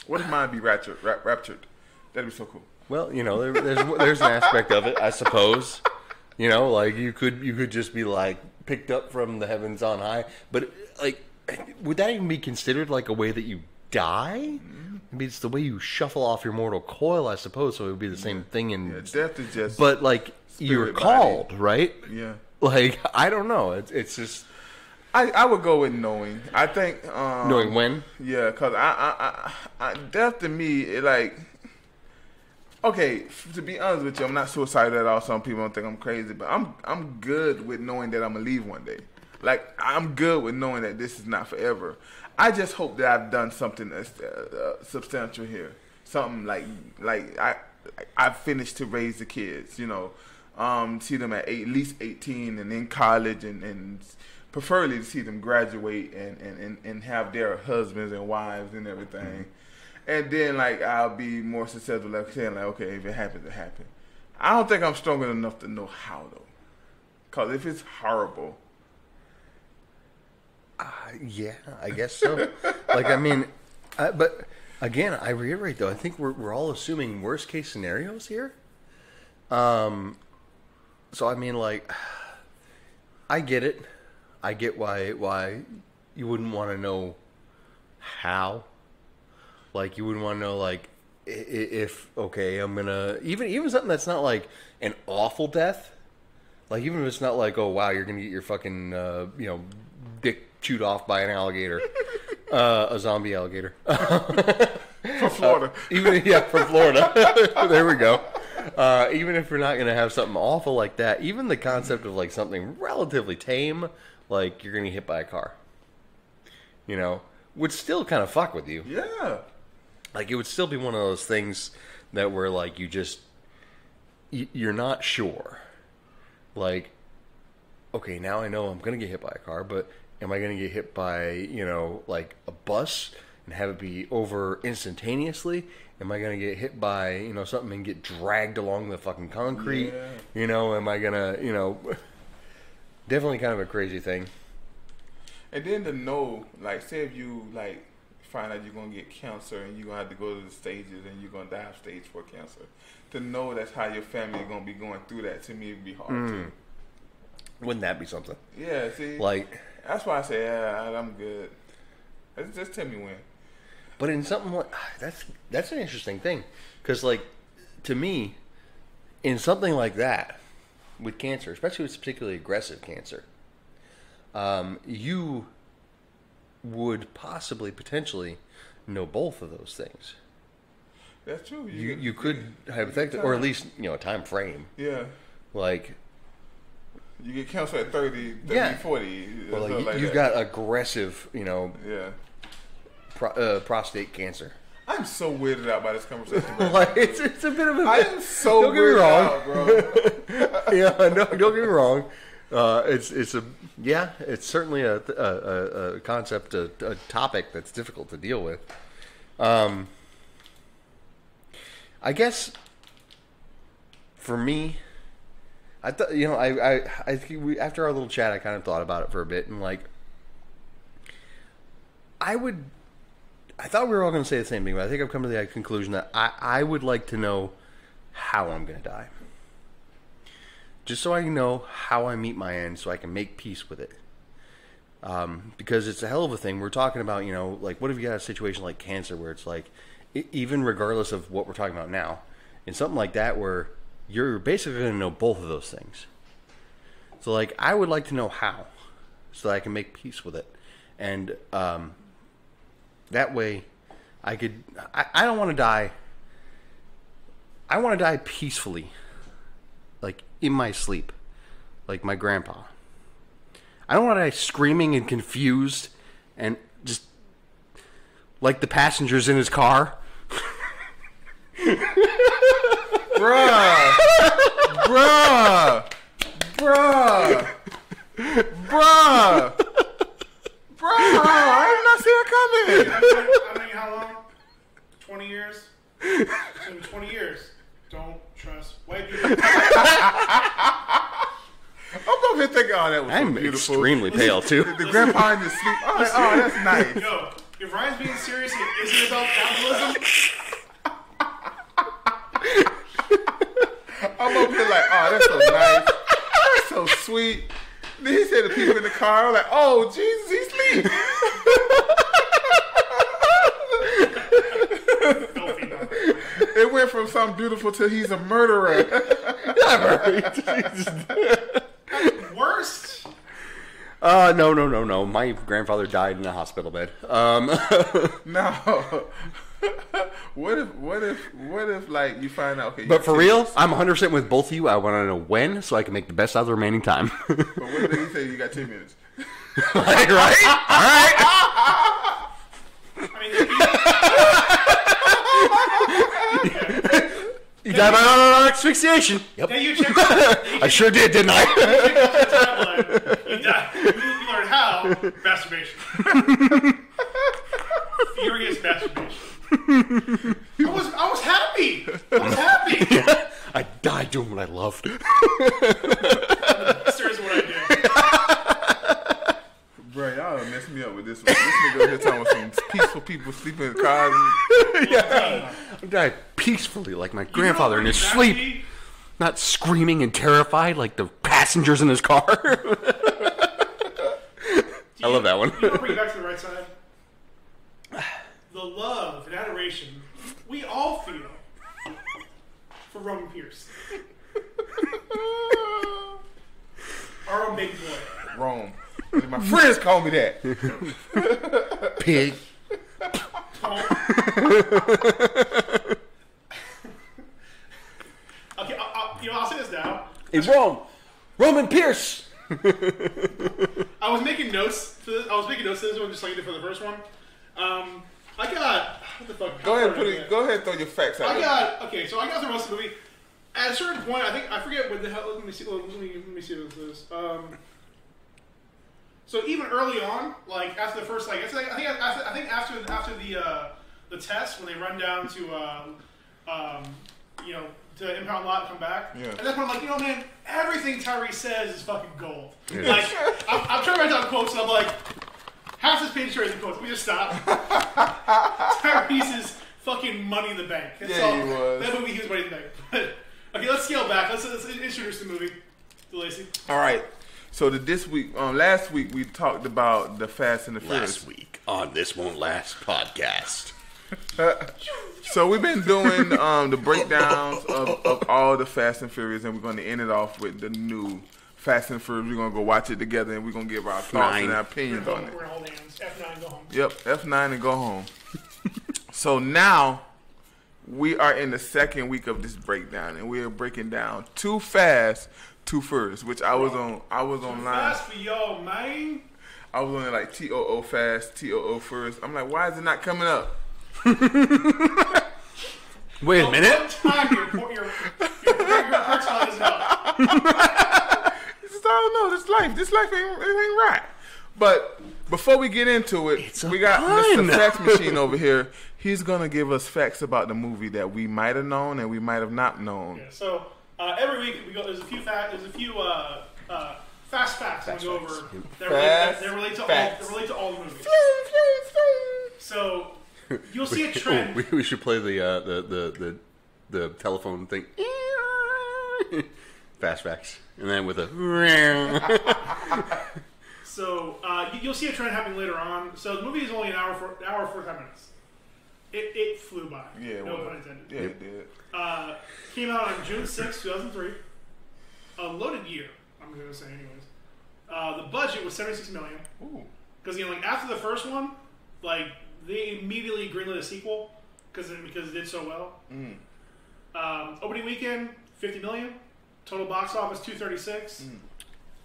mine be raptured? That'd be so cool. Well, you know, there's an aspect of it, I suppose. You know, like you could just be like picked up from the heavens on high, but like, would that even be considered like a way that you die? I mean, it's the way you shuffle off your mortal coil, I suppose. So it would be the same thing. Death is just. But like you're called, body. right? Yeah. Like I don't know. It's just. I would go with knowing. I think Knowing when. Yeah, because I death to me, it like. Okay, to be honest with you, I'm not suicidal at all. Some people don't think I'm crazy, but I'm good with knowing that I'm gonna leave one day. Like I'm good with knowing that this is not forever. I just hope that I've done something that's substantial here. Something like I finished to raise the kids. You know, see them at least 18 and in college, and preferably to see them graduate and have their husbands and wives and everything. Mm-hmm. And then, like, I'll be more successful, like saying, like, okay, if it happens, it happens. I don't think I'm strong enough to know how, though. Because if it's horrible. Yeah, I guess so. Like, I mean, but again, I reiterate, though, I think we're all assuming worst case scenarios here. So, I mean, like, I get it. I get why you wouldn't want to know how. Like, you wouldn't want to know, like, if, okay, I'm going to... Even something that's not, like, an awful death. Like, even if it's not like, oh, wow, you're going to get your fucking, dick chewed off by an alligator. A zombie alligator. From Florida. From Florida. There we go. Even if you're not going to have something awful like that, even the concept of like something relatively tame, like you're going to get hit by a car, you know, would still kind of fuck with you. Yeah. Like it would still be one of those things that where like you're not sure. Like, okay, now I know I'm going to get hit by a car, but am I going to get hit by, you know, like a bus and have it be over instantaneously? Am I going to get hit by, you know, something and get dragged along the fucking concrete? Yeah. You know, am I going to, you know, definitely kind of a crazy thing. And then to know, like, say if you, like, find out you're going to get cancer and you're going to have to go to the stages and you're going to die of stage 4 cancer. To know that's how your family is going to be going through that, to me, would be hard, too. Wouldn't that be something? Yeah, see? Like, that's why I say, I'm good. Just tell me when. but in something like, that's an interesting thing. Because, like, to me, in something like that, with cancer, especially with particularly aggressive cancer, you would possibly, potentially know both of those things. That's true. You could hypothetically, or at least, you know, a time frame. Yeah. Like, you get cancer at 30, 40. Well, like, you've got aggressive, you know, prostate cancer. I'm so weirded out by this conversation. Like, it's a bit of a... I am so weirded out, bro. Yeah, no, don't get me wrong. It's certainly a concept, a topic that's difficult to deal with. I guess for me, I thought, you know, I think after our little chat, I kind of thought about it for a bit, and like, I thought we were all going to say the same thing, but I think I've come to the conclusion that I would like to know how I'm going to die. Just so I know how I meet my end, so I can make peace with it. Because it's a hell of a thing. We're talking about, you know, like, what if you got a situation like cancer where it's like, even regardless of what we're talking about now, in something like that where you're basically going to know both of those things. So, like, I would like to know how, so that I can make peace with it. And that way, I don't want to die. I want to die peacefully, like in my sleep, like my grandpa. I don't want to die screaming and confused and just like the passengers in his car. Bruh. I did not see it coming. I mean, how long? 20 years? So 20 years. Don't trust white people. I'm over here thinking, oh, that was I'm so beautiful. extremely pale, too. The grandpa in his sleep. Oh, that's nice. Yo, if Ryan's being serious and it isn't about capitalism, I'm over here like, oh, that's so nice. That's so sweet. Then he said to people in the car, I'm like, oh, Jesus, he's asleep. It went from something beautiful to he's a murderer. worst. No. My grandfather died in a hospital bed. No. What if like you find out? Okay, but for real, I'm 100% with both of you. I want to know when, so I can make the best out of the remaining time. But what if he say you got 10 minutes? Like, right? All right. I mean, You died by asphyxiation. Yep. yeah, you checked. I sure did, didn't I? You died. You learned how. Masturbation. Furious masturbation. I was happy. Yeah, I died doing what I loved. This is what I do. Bro, y'all done messed me up with this one. This nigga over here talking about some peaceful people sleeping in cars. Yeah. I died peacefully like my grandfather in his sleep. Not screaming and terrified like the passengers in his car. I love that one. You want to bring it back to the right side? The love and adoration we all feel for Roman Pierce. Our own big boy. Rome. My friends call me that. Pig. Okay, In Rome, Roman Pierce. I was making notes to this. One just like I did for the first one. I got what the fuck? Go ahead, throw your facts out. So I got the rest of the movie. At a certain point, I forget what the hell. Let me see. Let me see what this is. So even early on, like after the first, I think after the test when they run down to to impound lot and come back. Yeah. At that point, I'm like, man, everything Tyrese says is fucking gold. Yeah. Like I'm trying to write down quotes, and I'm like, half this page is quotes. Let me just stop. Tyrese is fucking money in the bank. That's all. He was. That movie, he was money in the bank. But okay, let's scale back. Let's introduce the movie to Lacey. All right. So last week we talked about the Fast and the Furious. Last week on This Won't Last podcast. So we've been doing the breakdowns of all the Fast and Furious, and we're going to end it off with the new Fast and Furious. We're going to go watch it together, and we're going to give our thoughts and our opinions on it. We're going to hold hands. F9, go home. Yep, F9 and go home. So now we are in the second week of this breakdown, and we are breaking down Too Fast, Too Furious, which I was online. Fast for yo, man. I was on like TOO Fast, TOO Furious. I'm like, why is it not coming up? Wait a minute. Time your personal is up. I don't know. This life ain't right. But before we get into it, we got Mr. Fax Machine over here. He's gonna give us facts about the movie that we might have known and we might have not known. Yeah, so every week we go. There's a few fast facts we go over that relate to all the movies. So you'll see a trend. We should play the telephone thing. Fast facts, and then with a. So you'll see a trend happening later on. So the movie is only an hour 45 minutes. It flew by. Yeah, no pun intended. Yeah, it did. Came out on June 6, 2003. A loaded year, I'm going to say anyways. The budget was $76 million. Ooh. Because after the first one, they immediately greenlit a sequel because it did so well. Opening weekend, $50 million. Total box office, $236.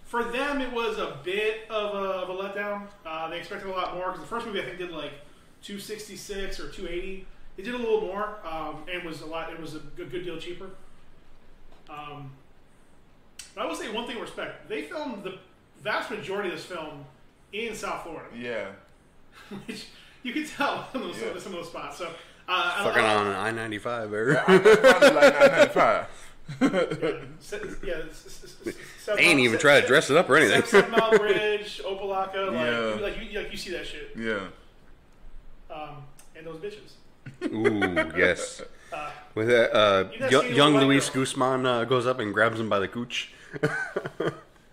For them, it was a bit of a letdown. They expected a lot more because the first movie I think did $266 or $280. It did a little more, and was a lot. It was a good deal cheaper. But I will say one thing: respect. They filmed the vast majority of this film in South Florida. Yeah, which you can tell some of those spots. So fucking on I-95, or probably like 995. They ain't even try to dress it up or anything. 7 Mile Bridge, Opalaka, you see that shit. Yeah. And those bitches. Ooh, yes. With that, young Luis Guzman goes up and grabs him by the cooch.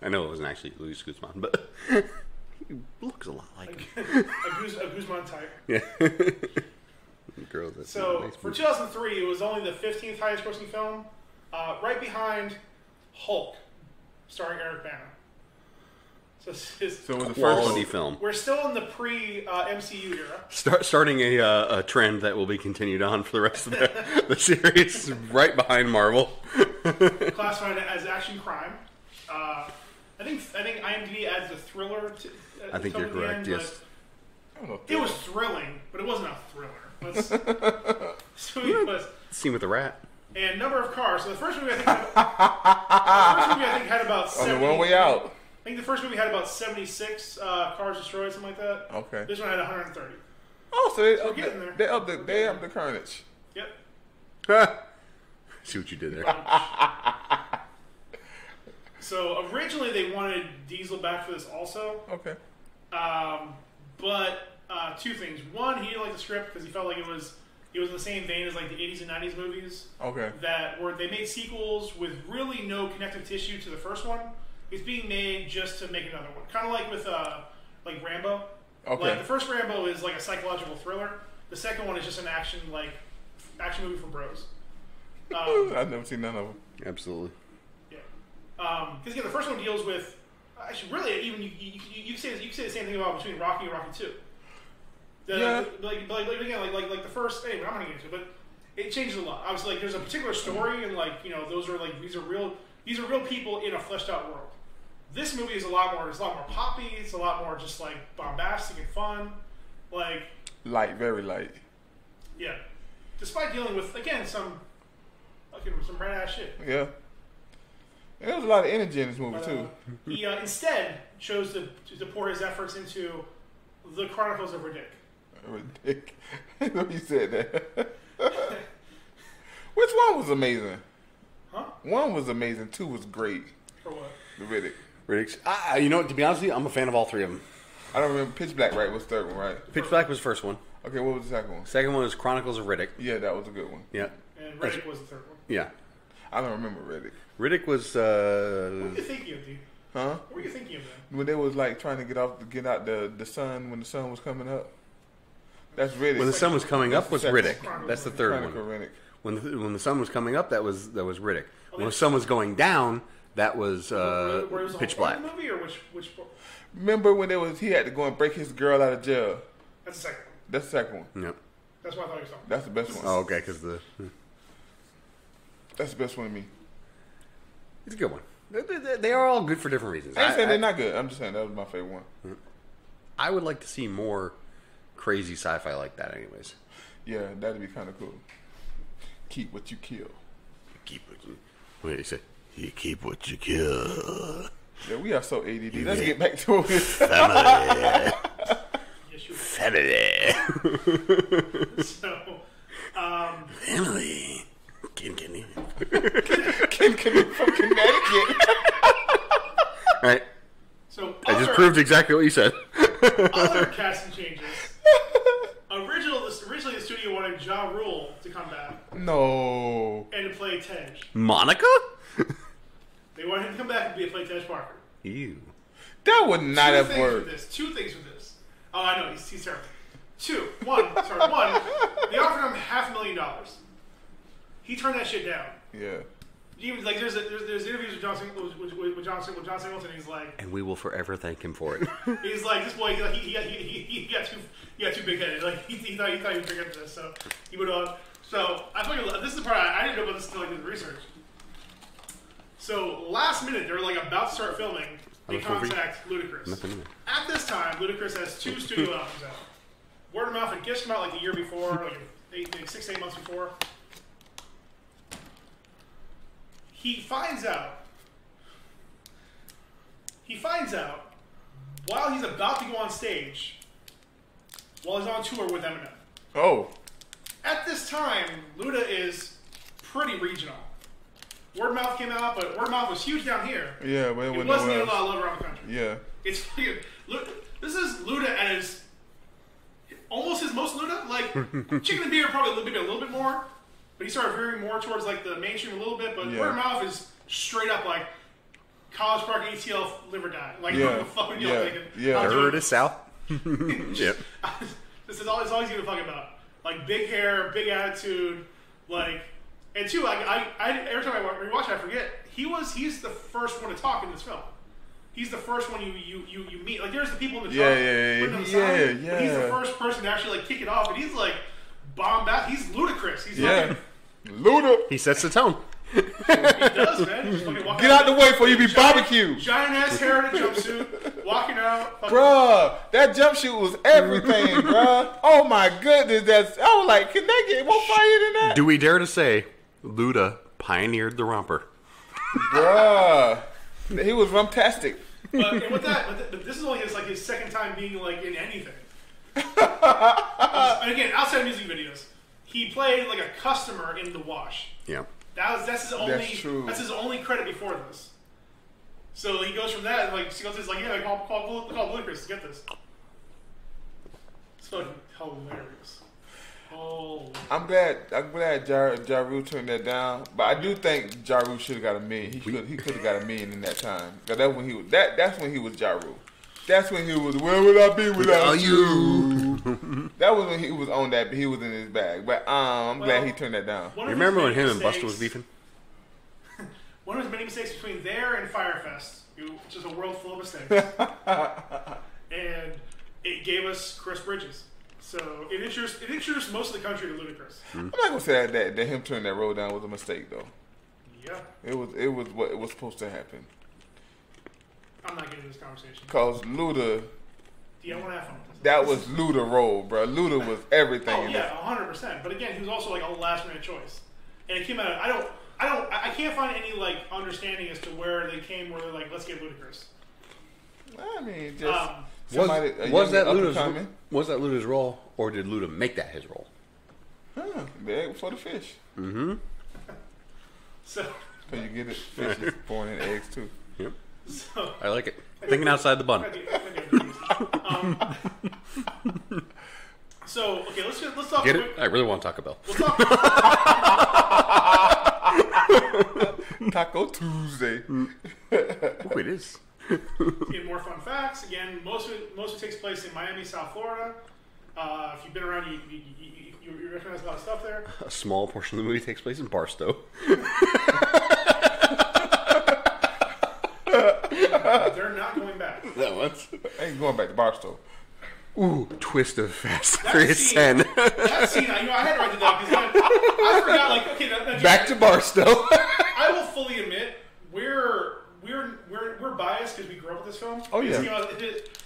I know it wasn't actually Luis Guzman, but he looks a lot like him. a Guzman type. Yeah. Girl, that's so nice for 2003, it was only the 15th highest grossing film, right behind Hulk, starring Eric Bana. So it was the quality film. We're still in the pre-MCU era. Starting a trend that will be continued on for the rest of the series, right behind Marvel. Classified as action crime. I think IMDb adds a thriller. I think you're correct. Yes. It was thrilling, but it wasn't a thriller. So it was. Scene with the rat. And number of cars. So the first movie I think had about 70. On the one way out. I think the first movie had about 76 cars destroyed, something like that. Okay. This one had 130. Oh, so we're getting there. They up the carnage. Yep. See what you did there. So originally they wanted Diesel back for this also. Okay. But two things. One, he didn't like the script because he felt like it was in the same vein as the 80s and 90s movies. Okay. That where they made sequels with really no connective tissue to the first one. It's being made just to make another one. Kind of like with Rambo. Okay. The first Rambo is a psychological thriller. The second one is just an action movie for bros. I've never seen none of them. Absolutely. Yeah. Because again, the first one deals with actually really even you say the same thing about between Rocky and Rocky 2. Again, like the first. Anyway, I'm not going to get into it, but it changes a lot. Obviously, there's a particular story, and those are these are real. These are real people in a fleshed out world. This movie is a lot more poppy. It's a lot more just like bombastic and fun. Like light, very light. Yeah. Despite dealing with again some red ass shit. Yeah. There was a lot of energy in this movie too. He instead chose to pour his efforts into the Chronicles of Riddick. Riddick. I know you said that. Which one was amazing? Huh? 1 was amazing. 2 was great. For what? The Riddick. Riddick's. You know what? To be honest with you, I'm a fan of all 3 of them. I don't remember. Pitch Black, right? Was the 3rd one, right? Pitch Black was the first one. Okay, what was the second one? Second one was Chronicles of Riddick. Yeah, that was a good one. Yeah. And Riddick was the 3rd one. Yeah. I don't remember Riddick. Riddick was. What were you thinking of, dude? Huh? What were you thinking of then? When they was like trying to get out the sun when the sun was coming up. That's Riddick. When the sun was coming up was Riddick. That's the 3rd Chronicle one. Riddick. When the sun was coming up, that was Riddick. When the sun was going down, that was Pitch Black. Movie or which? Remember when he had to go and break his girl out of jail? That's the second one. That's the second one. Yep. That's what I thought you were talking about. That's the best one. Oh, okay, because That's the best one to me. it's a good one. They are all good for different reasons. I ain't saying they're not good. I'm just saying that was my favorite one. I would like to see more crazy sci-fi like that, anyways. Yeah, that'd be kind of cool. Keep what you kill. Keep what you. What do you say? You keep what you kill. Yeah, we are so ADD. Let's get back to it. Family. Yes, you Family. So, Family. Ken from Connecticut. Right. so I just proved exactly what you said. other casting changes. Originally, the studio wanted Ja Rule to come back No. and to play Tej. Monica? They wanted him to come back and play Tej Parker. Ew. That would not have worked. 2 things with this. Oh, I know. He's terrible. 1, they offered him $500,000. He turned that shit down. Yeah. Even like there's interviews with John Singleton. He's like, And we will forever thank him for it. he's like this boy. He got too big headed. Like he thought he would bring up this, so he went on. So I fucking this is the part I didn't know about this until I did the research. So last minute, they're like about to start filming. They contact Ludacris. At this time, Ludacris has 2 studio albums out. Word of Mouth and Gifts come out like the year before, like 6 to 8 months before. He finds out while he's about to go on stage, while he's on tour with Eminem. Oh. At this time, Luda is pretty regional. Word of Mouth came out, but Word of Mouth was huge down here. Yeah, but it wasn't getting a lot of love around the country. Yeah. It's this is Luda at his almost his most Luda. Like Chicken and Beer probably maybe a little bit more, but he started veering more towards like the mainstream a little bit. But Word of Mouth is straight up like College Park ATL live or die. Like what the fuck would you thinking? Yeah. Heard it south. Yep. This is all he's gonna talk about. Like big hair, big attitude, like. And 2, I every time I rewatch it, I forget he's the first one to talk in this film. He's the first one you meet. Like there's the people in the truck, but he's the first person to actually like kick it off, and he's like bombastic. He's Ludacris. He's Luda. He sets the tone. He does, man. Just fucking walking Get out the way before you be barbecued. Giant ass hair in a jumpsuit, walking out. Bruh, that jumpsuit was everything, bruh. Oh my goodness, I was like, can that get more fire than that? Do we dare to say Luda pioneered the romper? Bruh, he was rumtastic. But with that, but this is only his second time being like in anything. And again, outside of music videos, he played like a customer in The Wash. Yeah. That's his only. That's true. That's his only credit before this. So he goes from that, like, he goes to like, yeah, call Ludacris to get this. It's fucking hilarious. Oh. I'm glad Ja Rule turned that down, but I do think Ja Rule should have got $1 million. He could have got $1 million in that time. Cause that's when he was that's when he was Ja Rule. That's when he was. Where would I be without you? That was when he was on that. He was in his bag. But I'm glad he turned that down. You remember when him and Busta was beefing? One of his many mistakes between there and Firefest, which is a world full of mistakes, and it gave us Chris Bridges. So it introduced most of the country to Ludacris. I'm not gonna say that him turning that road down was a mistake though. Yeah. It was what it was supposed to happen. I'm not getting this conversation. Cause Luda. Yeah, I want to have fun. That was Luda role, bro. Luda was everything. Oh yeah, 100%. But again, he was also like a last minute choice, and it came out. I can't find any like understanding as to where they came. Where they're like, let's get Ludacris. I mean, just was that Luda's role, or did Luda make that his role? Huh, the egg before the fish. Mm-hmm. So you get it. Fish is born in eggs too. Yep. So, I like it. Thinking outside the bun. So okay, let's talk. Get it? I really want Taco Bell. We'll talk. Taco Tuesday. Oh, it is. Get more fun facts. Again, most of it takes place in Miami, South Florida. If you've been around, you recognize a lot of stuff there. A small portion of the movie takes place in Barstow. They're not going back. That once. I ain't going back to Barstow. Ooh, twist of Fast and Furious 10. That scene, I had to write it down because I forgot. Like, okay, now, back to Barstow. I will fully admit we're biased because we grew up with this film. Oh yeah.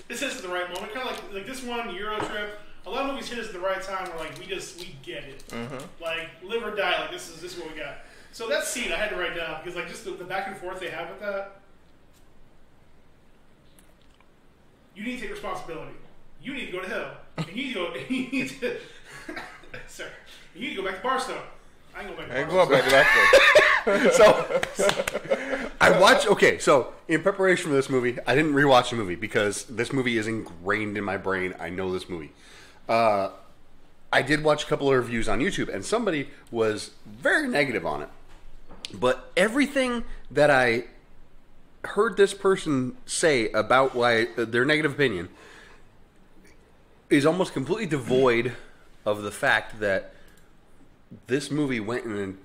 This hits at the right moment, kind of like this one, Euro Trip. A lot of movies hit us at the right time. We're like, we get it. Mm-hmm. Like live or die. Like this is what we got. So that scene I had to write down because like just the back and forth they have with that. You need to take responsibility. You need to go to hell. And you need to go. You need to. Sorry. You need to go back to Barstow. I ain't going back to Barstow. So I watched. Okay, so in preparation for this movie, I didn't rewatch the movie because this movie is ingrained in my brain. I know this movie. I did watch a couple of reviews on YouTube, and somebody was very negative on it. But everything that I heard this person say about why their negative opinion is almost completely devoid of the fact that this movie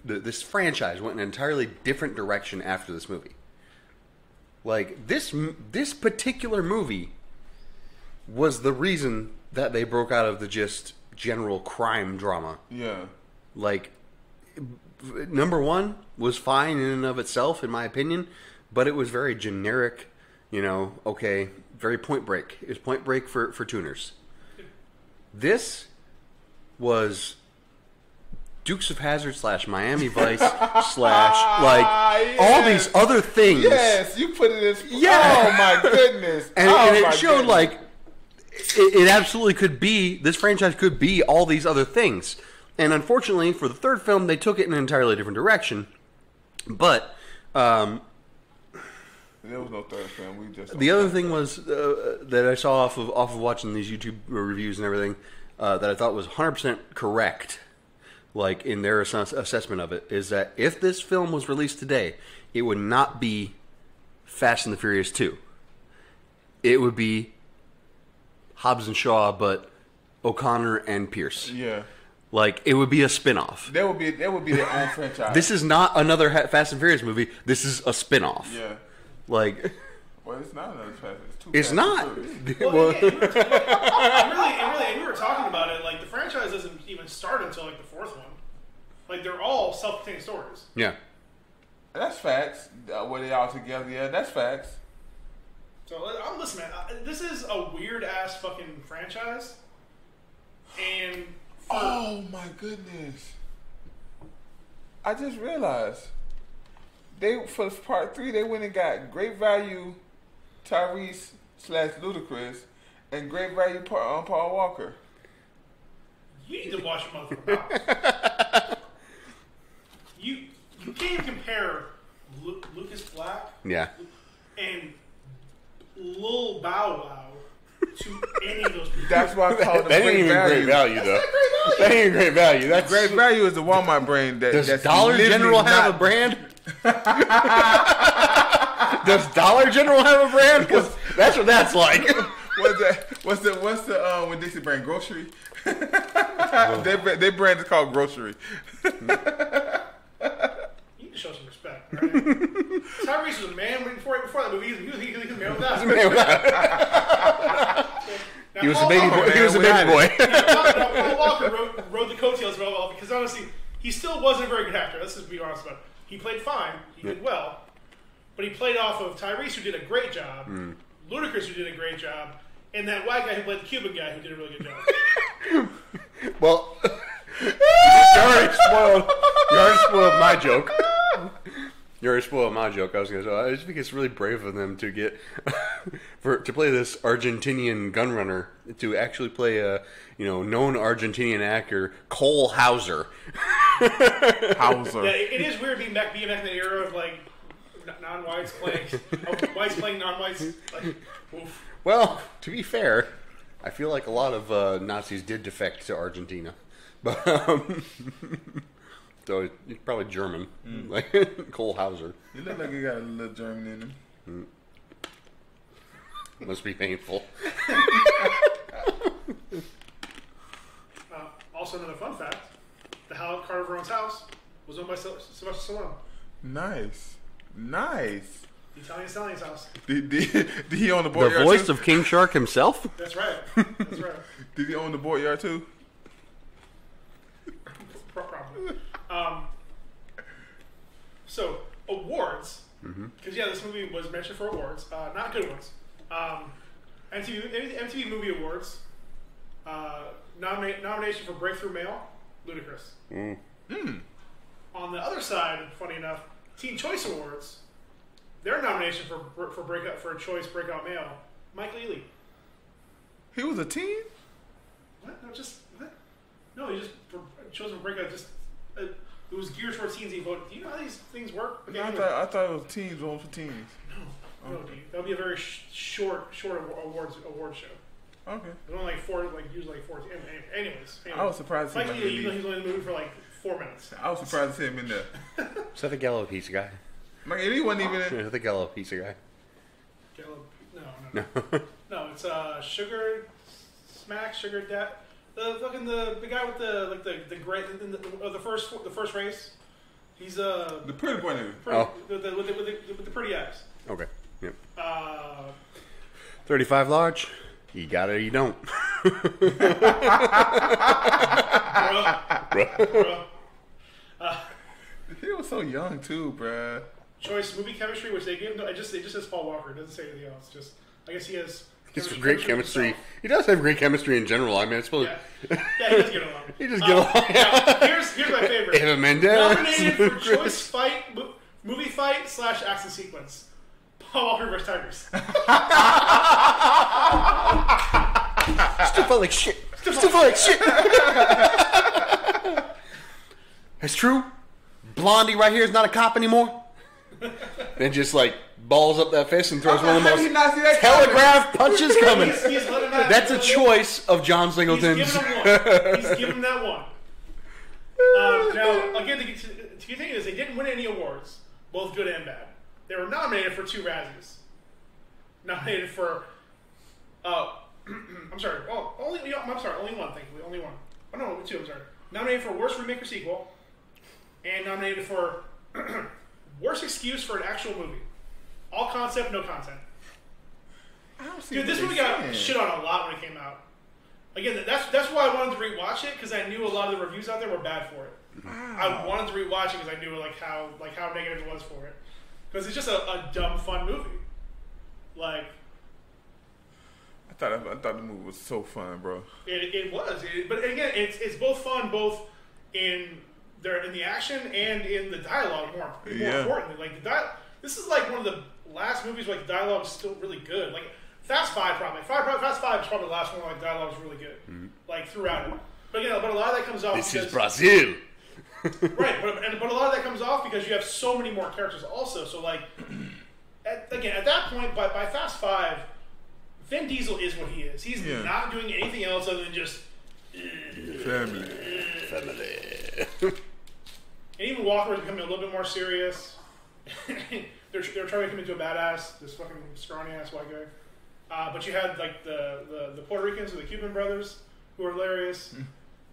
this franchise went in an entirely different direction after this movie. Like this particular movie was the reason that they broke out of the just general crime drama. Yeah. Like number one was fine in and of itself, in my opinion, but it was very generic. Okay, very Point Break. It was Point Break for tuners. This was Dukes of Hazzard / Miami Vice / all these other things. Yes, you put it in. Yeah. Oh my goodness. And it showed like it absolutely could be. This franchise could be all these other things. And unfortunately, for the third film, they took it in an entirely different direction. But there was no third film. We just the other thing was that I saw off of watching these YouTube reviews and everything that I thought was 100% correct, like in their assessment of it, is that if this film was released today, it would not be Fast and the Furious 2. It would be Hobbs and Shaw, but O'Connor and Pierce. Yeah. Like, it would be a spin-off. That would be their own franchise. This is not another Fast and Furious movie. This is a spin-off. Yeah. Like... Well, it's not another Fast. It's two. It's not. Well, we were talking about it. Like the franchise doesn't even start until like the fourth one. Like they're all self-contained stories. Yeah. That's facts. Where they all together? Yeah, that's facts. So listen, man. This is a weird ass fucking franchise. And oh my goodness! I just realized for part 3 they went and got Great Value Tyrese / Ludacris and Great Value Paul Walker. You need to watch your motherfucker. You can't even compare Lucas Black and Lil Bow Wow to any of those people. That's why I call them that ain't even great value, though. That ain't great value. That's Great Value is the Walmart brand. Does Dollar General have a brand? Does Dollar General have a brand? Because that's what that's like. What's the when Dixie brand grocery? Their brand is called grocery. You need to show some respect, right? Tyrese was a man before that movie. He was a man with that. He was a baby boy. He was a baby boy. Paul Walker rode the coattails well because honestly, he still wasn't a very good actor. Let's just be honest about it. He played fine. He did well. But he played off of Tyrese, who did a great job, Ludacris, who did a great job, and that white guy who played the Cuban guy, who did a really good job. Well, you already spoiled my joke. You already spoiled my joke. I was going to say, I just think it's really brave of them to get to play this Argentinian gunrunner, to actually play a known Argentinian actor, Cole Hauser. Hauser. Yeah, it is weird being back in the era of like non-whites playing whites playing non-whites. Like, oof. Well, to be fair, I feel like a lot of Nazis did defect to Argentina, but so he's probably German, like Cole Hauser. You look like you got a little German in him. Must be painful. Also, another fun fact: the Carter Verone's house was owned by Sylvester Stallone. Nice. The Italian Stallion's house. Did he own the boatyard The voice too? of King Shark himself? That's right. Did he own the boatyard too? Probably. So, awards. Because, this movie was mentioned for awards. Not good ones. MTV Movie Awards. Nomination for Breakthrough Male, Ludacris. On the other side, funny enough, Teen Choice Awards. Their nomination for Choice Breakout Male, Mike Leahy. He was a teen? What? No, just what? No, he just chose for breakout. Just it was geared towards teens. He voted. Do you know how these things work? Okay, I thought it was teens voting for teens. No, dude. That'll be a very short award show. Okay. It's only like usually 14. Anyways. I was surprised to see Mike Mike Leahy, Leahy. he's only in the movie for like 4 minutes. I was surprised to see him in there. Is that the alopecia guy? Mike Leahy wasn't even in. Yeah, the alopecia guy. No. No, it's Sugar Smack, Sugar Dad. The guy with the great the first race. He's The pretty boy nigga. with the pretty eyes. Okay. Yep. 35 large. You got it or you don't. Bro. He was so young too, bruh. Choice movie chemistry, which they give him. It just says Paul Walker. It doesn't say anything else. Just I guess he has. He's great chemistry. He does have great chemistry in general. I mean, I suppose. Yeah, he does get along. He just get along. Now, here's my favorite. Eva Mendes. Nominated for Choice movie fight / action sequence. Paul Walker vs. Tigers. Still felt like shit. Still felt like shit. It's true. Blondie right here is not a cop anymore. Then just like balls up that fist and throws one of the most telegraph punches coming. That's a choice of John Singleton's. He's given him that one. Now, again, the key thing is they didn't win any awards, both good and bad. They were nominated for 2 Razzies. Nominated for, I'm sorry, only one, thankfully, only one. Oh no, 2, I'm sorry. Nominated for Worst Remake or Sequel, and nominated for Worst Excuse for an Actual Movie. All concept, no content. I don't see. Dude, this movie got shit on a lot when it came out. Again, that's why I wanted to rewatch it, because I knew a lot of the reviews out there were bad for it. Wow. I wanted to rewatch it because I knew how negative it was for it. Because it's just a dumb, fun movie. Like, I thought the movie was so fun, bro. it was. But again, it's both fun, both in the action and in the dialogue. More importantly, like this is like one of the last movies where like the dialogue is still really good. Like Fast Five, probably. Fast Five is probably the last one where like dialogue is really good, like throughout it. But but a lot of that comes off. This because, is Brazil. Right, but a lot of that comes off because you have so many more characters also. So like, at that point, by Fast Five, Vin Diesel is what he is. He's not doing anything else other than just family. And even Walker is becoming a little bit more serious. they're trying to make him into a badass, this fucking scrawny ass white guy. But you had like the Puerto Ricans or the Cuban brothers who were hilarious.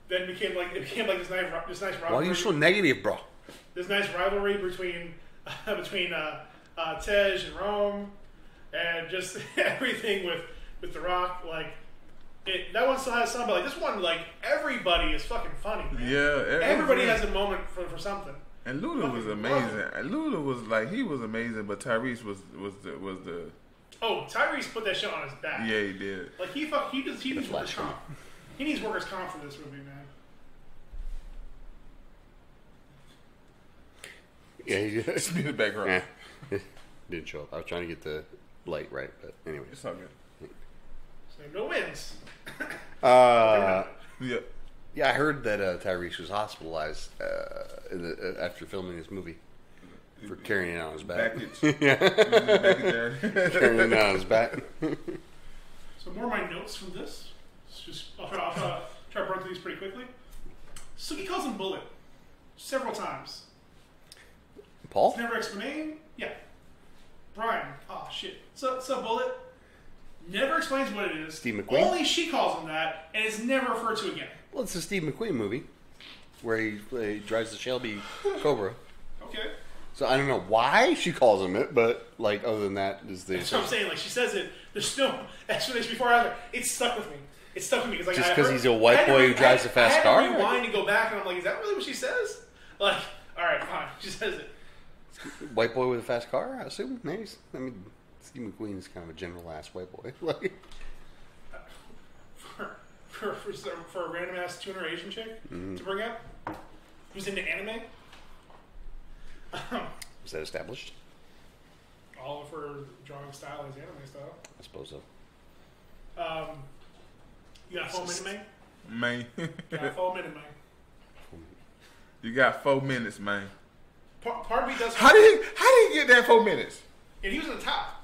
Then it became like this nice rivalry. Why are you so negative, bro? This nice rivalry between Tej and Rome, and just everything with The Rock. Like that one still has some, but like this one, like everybody is fucking funny. Man. Yeah, everybody has a moment for something. And Luda was amazing. And Luda was like, he was amazing, but Tyrese was the. Oh, Tyrese put that shit on his back. Yeah, he did. Like he needs workers comp. He needs workers comp for this movie, man. Yeah, he did. Just be in the background. Didn't show up. I was trying to get the light right, but anyway. It's all good. So no wins. Yeah. Yeah, I heard that Tyrese was hospitalized after filming this movie for carrying it on his back. Baggage. Yeah. Baggage. Carrying it on his back. So more of my notes from this. I'll try to run through these pretty quickly. Suki calls him Bullet several times. Paul? It's never explained. Yeah. Brian. Oh shit. So Bullet. Never explains what it is. Steve McQueen? Only she calls him that, and it's never referred to again. Well, it's a Steve McQueen movie where he drives the Shelby Cobra. Okay. So I don't know why she calls him it, but like other than that is the. That's what I'm saying. Like she says it. There's no explanation before or after. It stuck with me. It stuck with me because like Just because he's a white boy who drives a fast car. I had to rewind and go back, and I'm like, is that really what she says? Like, all right, fine. She says it. White boy with a fast car, I assume. Maybe. I mean, Steve McQueen is kind of a general ass white boy. Like. For a random ass tuner Asian chick to bring up who's into anime. Is that established? All of her drawing style is anime style. I suppose so. You got 4 minutes, man? Man. You got 4 minutes, man. You got 4 minutes, man. Part of me does. How did he get that 4 minutes? And he was in the top.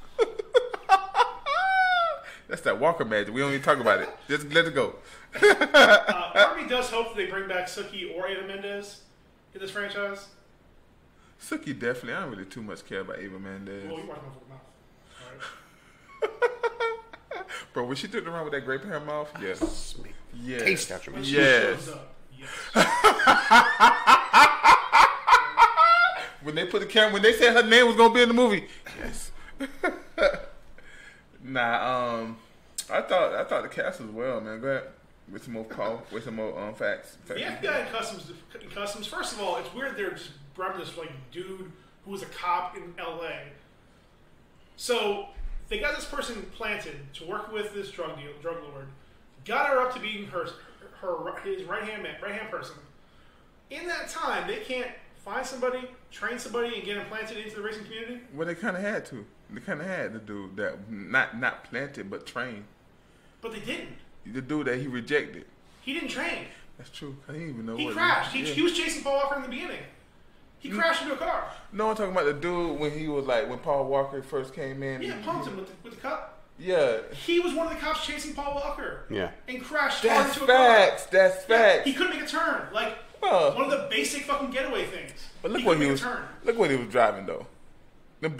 That's that Walker magic. We don't even talk about it. Just let it go. Part of me does hope that they bring back Suki or Eva Mendes in this franchise. Suki definitely. I don't really too much care about Eva Mendes. Well, you watch my mouth. All right. Bro, when she took around with that grape hair mouth, yes. Yes. Taste out your When mouth. she Yes. shows up, yes. When they put the camera, when they said her name was gonna be in the movie, yes. Nah, I thought the cast was well, man. Go ahead with some more facts. The FBI in customs. First of all, it's weird they're just grabbing this like dude who was a cop in L.A. So they got this person planted to work with this drug lord. Got her up to being his right hand person. In that time, they can't find somebody, train somebody, and get him planted into the racing community. Well, they kind of had to. They kind of had the dude that not planted but trained. But they didn't. The dude that he rejected. He didn't train. That's true. I didn't even know. He what crashed. Yeah. He was chasing Paul Walker in the beginning. He crashed into a car. No, I'm talking about the dude when he was like when Paul Walker first came in. Yeah, pumped him with the cup. Yeah. He was one of the cops chasing Paul Walker. Yeah. And crashed hard That's into a facts. car. That's facts. He couldn't make a turn. Like one of the basic fucking getaway things. But look he what couldn't he make was. a turn. Look what he was driving though. Them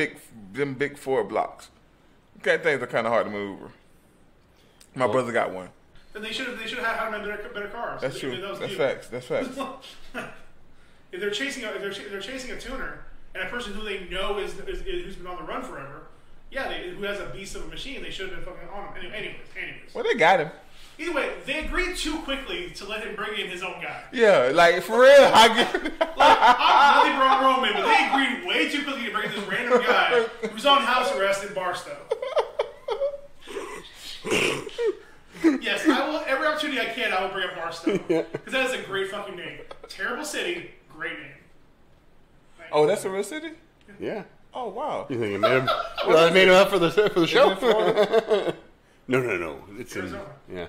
big 4 blocks. Okay, things are kind of hard to maneuver. My brother got one. Then they should have had him in better cars. That's true. That's facts. That's facts. If they're chasing a tuner and a person who they know is who's been on the run forever, who has a beast of a machine, they should have been fucking on him. Anyways. Well, they got him. Either way, they agreed too quickly to let him bring in his own guy. Yeah, like for real. I'm really wrong, Roman, but they agreed way too quickly to bring in this random guy who's on house arrest in Barstow. Yes, I will. Every opportunity I can, I will bring up Barstow because that is a great fucking name. Terrible city, great name. Oh, that's a real city? Yeah. Oh, wow. You think it made him? Well, I made him up for the show. Is it Florida? No. It's Arizona. Yeah.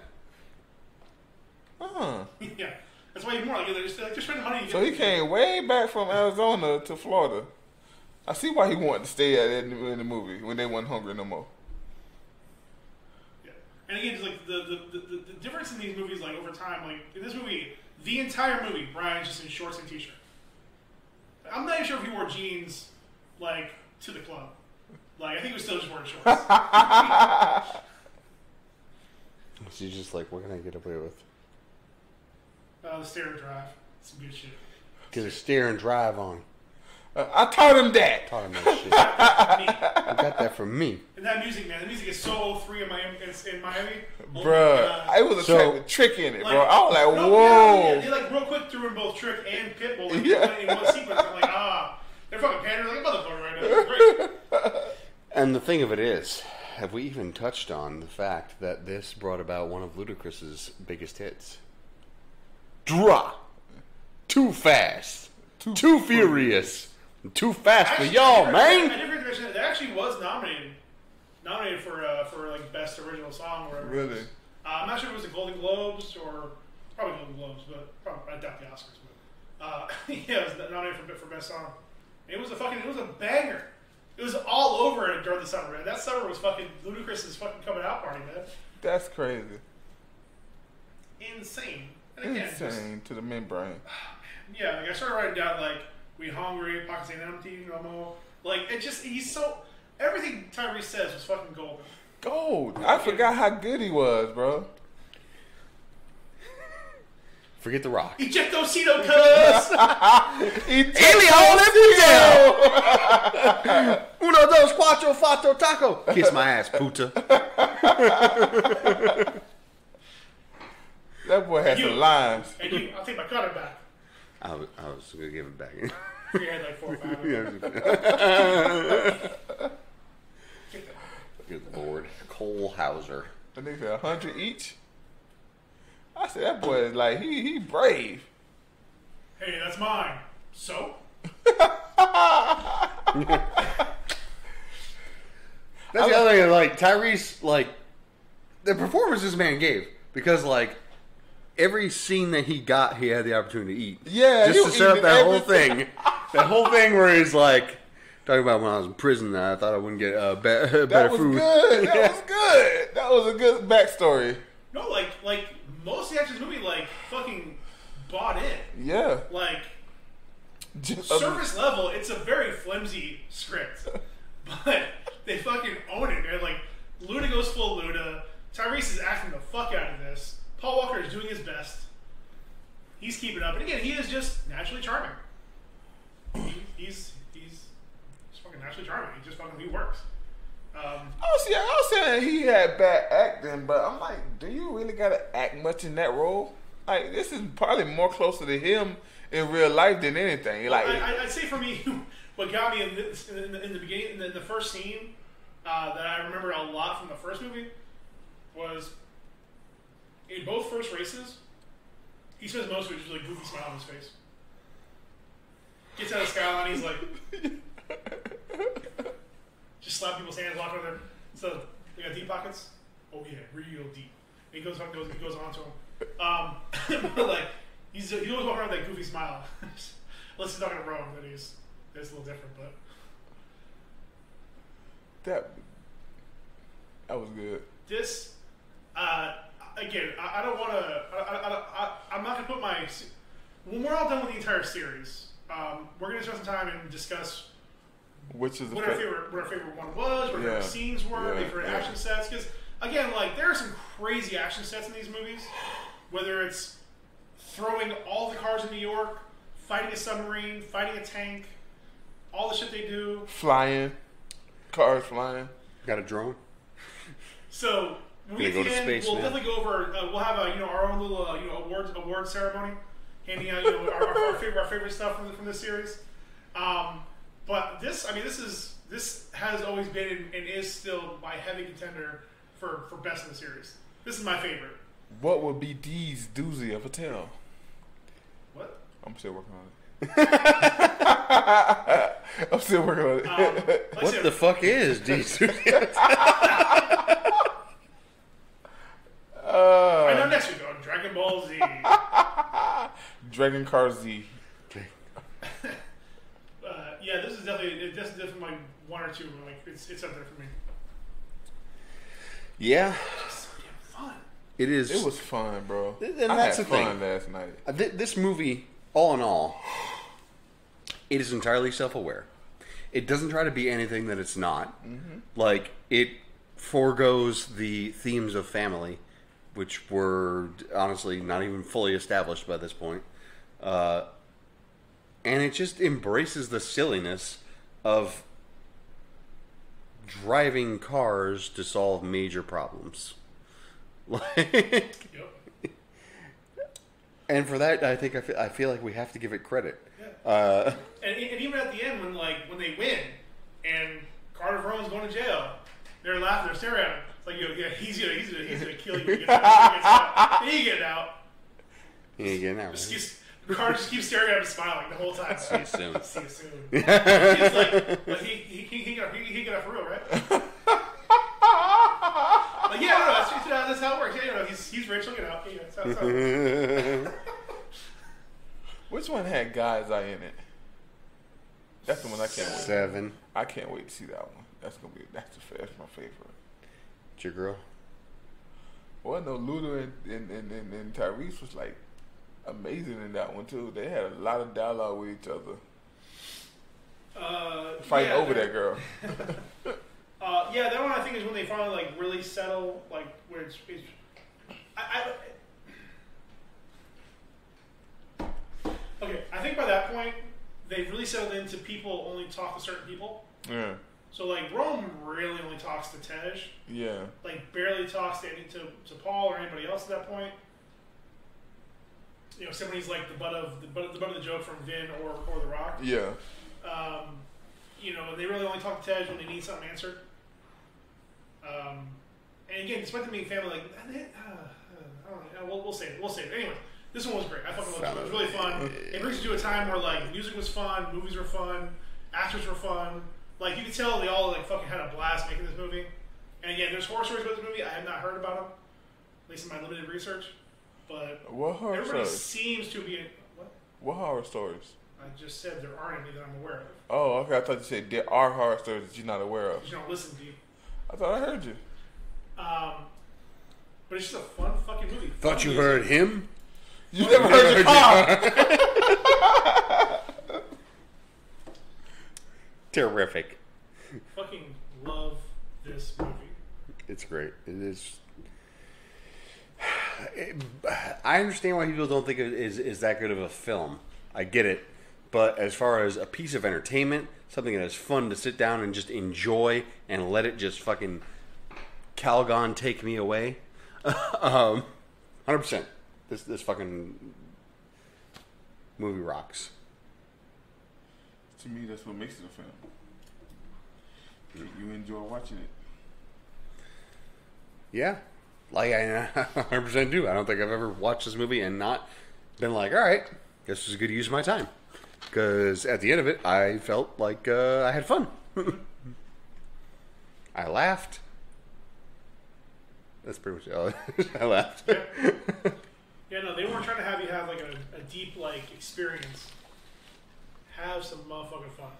Yeah, that's why he's more like they're spending money. So he came way back from Arizona to Florida. I see why he wanted to stay in the movie when they weren't hungry no more. Yeah, and again, just like the difference in these movies, like over time, like in this movie, the entire movie, Brian's just in shorts and t-shirt. I'm not even sure if he wore jeans like to the club. Like I think he was still just wearing shorts. She's just like, what can I get away with? The stare and drive, some good shit. Get a steer and drive on. I taught him that. Taught him that shit. I got that from me. And that music, man, the music is so 03 in Miami. Bruh, it was a track with Trick in it, like, bro. I was like, no, whoa. Yeah, they like real quick threw in both Trick and Pitbull in one sequence. I'm like, And the thing of it is, have we even touched on the fact that this brought about one of Ludacris's biggest hits? Drop. Too fast. Too furious. Too fast for y'all, man. I never mentioned that. That actually was nominated for like best original song or whatever. Really? I'm not sure if it was the Golden Globes or probably Golden Globes, but I doubt the Oscars. But yeah, it was nominated for best song. It was a banger. It was all over it during the summer, man. That summer was fucking Ludacris's fucking coming out party, man. That's crazy. Insane. And again, Insane to the membrane. Yeah, like I started writing down like we hungry, pockets ain't empty, no more. Like it just everything Tyrese says was fucking golden. Gold. I forgot how good he was, bro. Forget The Rock. Ejectocito, cuz! Elio, Uno, dos, cuatro, fato, taco. Kiss my ass, puta. That boy had some lines. And I'll take my cutter back. I was going to give it back. You had like 4 or 5. Good Lord. Cole Hauser. I think they're 100 each. I said, that boy is like, he brave. Hey, that's mine. So? That's the other thing, like, Tyrese, like, the performance this man gave, because, like, every scene that he got, he had the opportunity to eat. Yeah, just to set up that whole thing. That whole thing where he's like, talking about when I was in prison, I thought I wouldn't get better food. Good. That was good. That was a good backstory. No, like most of the actors in the movie, like, fucking bought in. Yeah. Like, surface level, it's a very flimsy script. But they fucking own it. They're like, Luda goes full Luda. Tyrese is acting the fuck out of this. Paul Walker is doing his best. He's keeping up. And again, he is just naturally charming. He's fucking naturally charming. He works. I was saying he had bad acting, but I'm like, do you really gotta act much in that role? Like, this is probably more closer to him in real life than anything. Like, I'd say for me, what got me in the beginning, in the first scene that I remember a lot from the first movie was in both first races, he spends most of it just with a goofy smile on his face. Gets out of the skyline, he's like, just slap people's hands, walk over there. So they got deep pockets. Oh yeah, real deep. And he goes on to him. But like he always walking around with that goofy smile. Unless he's talking to Rome, then it's a little different. But that was good. This again, I don't want to. I'm not gonna put my. When we're all done with the entire series, we're gonna spend some time and discuss. Which is what our favorite one was, what our favorite scenes were, favorite action sets. Because again, like there are some crazy action sets in these movies. Whether it's throwing all the cars in New York, fighting a submarine, fighting a tank, all the shit they do, cars flying. Got a drone. So when we get to the end, we'll definitely go over. We'll have our own little award ceremony, handing out our favorite stuff from this series. But this has always been and is still my heavy contender for best in the series. This is my favorite. What would be D's doozy of a tale? What? I'm still working on it. What the fuck is D's doozy? I know next week on Dragon Ball Z. Dragon Car Z. Yeah, this is definitely like 1 or 2. Like it's up there for me. Yeah. It's so damn fun. It is. It was fun, bro. And I that's had the fun thing. last night. This movie, all in all, it is entirely self-aware. It doesn't try to be anything that it's not. Mm-hmm. Like, it foregoes the themes of family, which were honestly not even fully established by this point. And it just embraces the silliness of driving cars to solve major problems. Yep. And for that, I think I feel like we have to give it credit. Yeah. And even at the end, when they win and Carter Verhoeven's going to jail. They're laughing. They're staring at him. It's like, yeah, he's gonna kill you. When he gets out. He ain't getting out. He ain't getting out. Right? Carter just keeps staring at him, smiling the whole time. See you soon. See you soon. He's like he got out for real, right? Like, yeah, no, that's how it works. Yeah, you know, he's rich. Look it up. Yeah, that's how it works. Which one had Guy's Eye in it? That's the one I can't wait. 7. I can't wait to see that one. That's my favorite. It's your girl. Well, no, Luda and Tyrese was like amazing in that one too. They had a lot of dialogue with each other. Fighting over that girl. Yeah, that one I think is when they finally like really settle, like where it's okay. I think by that point they've really settled into people only talk to certain people. Yeah. So like Rome really only talks to Tej. Yeah. Like barely talks to Paul or anybody else at that point. You know, somebody's like the butt of the joke from Vin or The Rock. Yeah. You know, they really only talk to Tej when they need something answered. And again, despite them being family, like I don't know, we'll save it. We'll save it. Anyway, this one was great. I fucking loved it. It was really fun. It brings you to a time where like music was fun, movies were fun, actors were fun. Like you could tell they all like fucking had a blast making this movie. And again, there's horror stories about this movie. I have not heard about them, at least in my limited research. But what horror everybody stories? seems to be. What horror stories? I just said there aren't any that I'm aware of. Oh, okay. I thought you said there are horror stories that you're not aware of. You don't listen to you. I thought I heard you. But it's just a fun fucking movie. Thought you heard him? You never heard your car. Terrific. Fucking love this movie. It's great. It is. I understand why people don't think it is that good of a film. I get it. But as far as a piece of entertainment, something that is fun to sit down and just enjoy and let it just fucking Calgon take me away. 100%. This fucking movie rocks. To me, that's what makes it a film. You enjoy watching it. Yeah. Like I 100% do. I don't think I've ever watched this movie and not been like, all right, this is a good use of my time. Because at the end of it, I felt like I had fun. I laughed. That's pretty much all. I laughed. Yeah, no, they weren't trying to have you have like a deep like experience. Have some motherfucking fun.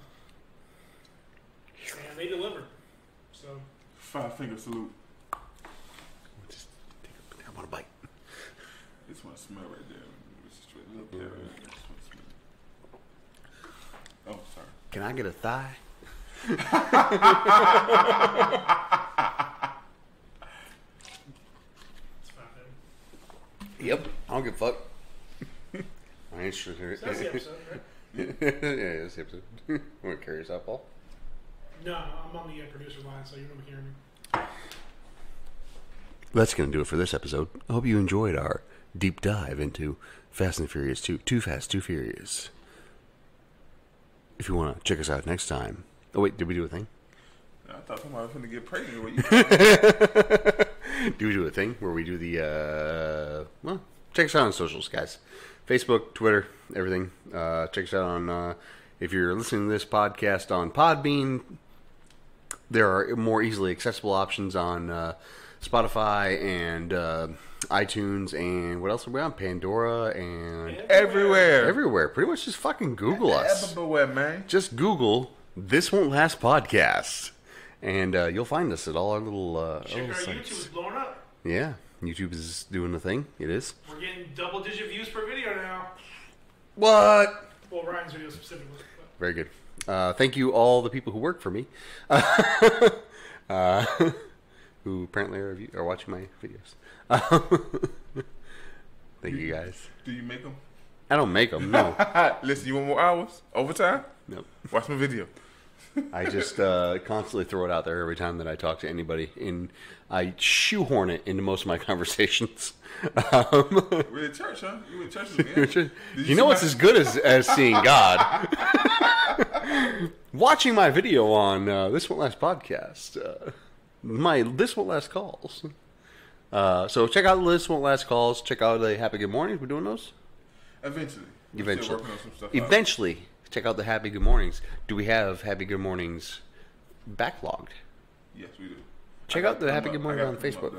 And they delivered. So 5-finger salute. Just I want a bite. I just want to smell right there. Just straight little carrot. I just want to smell it. Oh, sorry. Can I get a thigh? Yep, I don't give a fuck. I ain't sure. So that's the episode, right? Yeah, that's the episode. Want to carry yourself, Paul? No, I'm on the producer line, so you don't hear me. That's going to do it for this episode. I hope you enjoyed our deep dive into Fast and Furious 2. Too Fast, Too Furious. If you want to check us out next time. Oh, wait, did we do a thing? I thought somebody was going to get pregnant with you. Do we do a thing where we do the, well, check us out on socials, guys. Facebook, Twitter, everything. Check us out on, if you're listening to this podcast on Podbean, there are more easily accessible options on Spotify and iTunes and what else are we on? Pandora and Everywhere. Everywhere. Pretty much just fucking Google us. Everywhere, man. Just Google This Won't Last Podcast. And you'll find us at all our little Check our sites. YouTube is blowing up. Yeah, YouTube is doing the thing. It is. We're getting double-digit views per video now. What? Well, Ryan's video specifically. But. Very good. Thank you all the people who work for me, who apparently are watching my videos. Thank you guys. Do you make them? I don't make them. No. Listen, you want more hours? Overtime? Nope. Watch my video. I just constantly throw it out there every time that I talk to anybody, and I shoehorn it into most of my conversations. We're in church, huh? You in church with me? You know what's as good as seeing God? Watching my video on This Won't Last podcast. My This Won't Last calls. So check out the This Won't Last calls. Check out the Happy Good Mornings. We're doing those? Eventually. Eventually. Working on some stuff Eventually. Check out the Happy Good Mornings. Do we have Happy Good Mornings backlogged? Yes, we do. Check out the Happy Good Mornings on Facebook.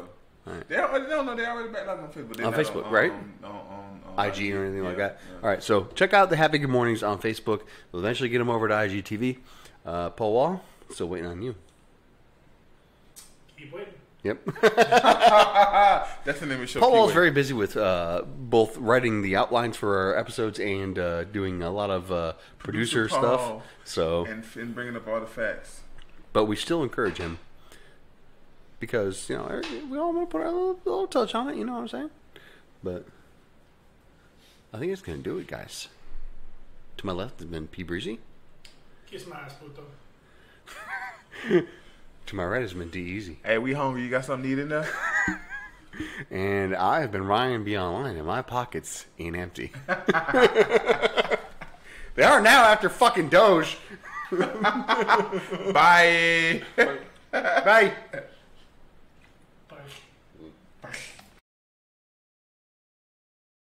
All right. They already backlogged on Facebook. They're on Facebook, right? On IG or anything like that. Yeah. All right, so check out the Happy Good Mornings on Facebook. We'll eventually get them over to IGTV. Paul Wall, still waiting on you. Keep waiting. Yep. That's the name of the show. Paul Wall's very busy with both writing the outlines for our episodes and doing a lot of producer stuff. So and bringing up all the facts. But we still encourage him because we all want to put our little touch on it. You know what I'm saying? But I think it's gonna do it, guys. To my left has been P Breezy. Kiss my ass, puto. To my right has been D Easy. Hey, we hungry. You got something to eat in there? And I have been Ryan B Online, and my pockets ain't empty. They are now after fucking Doge. Bye. Bye.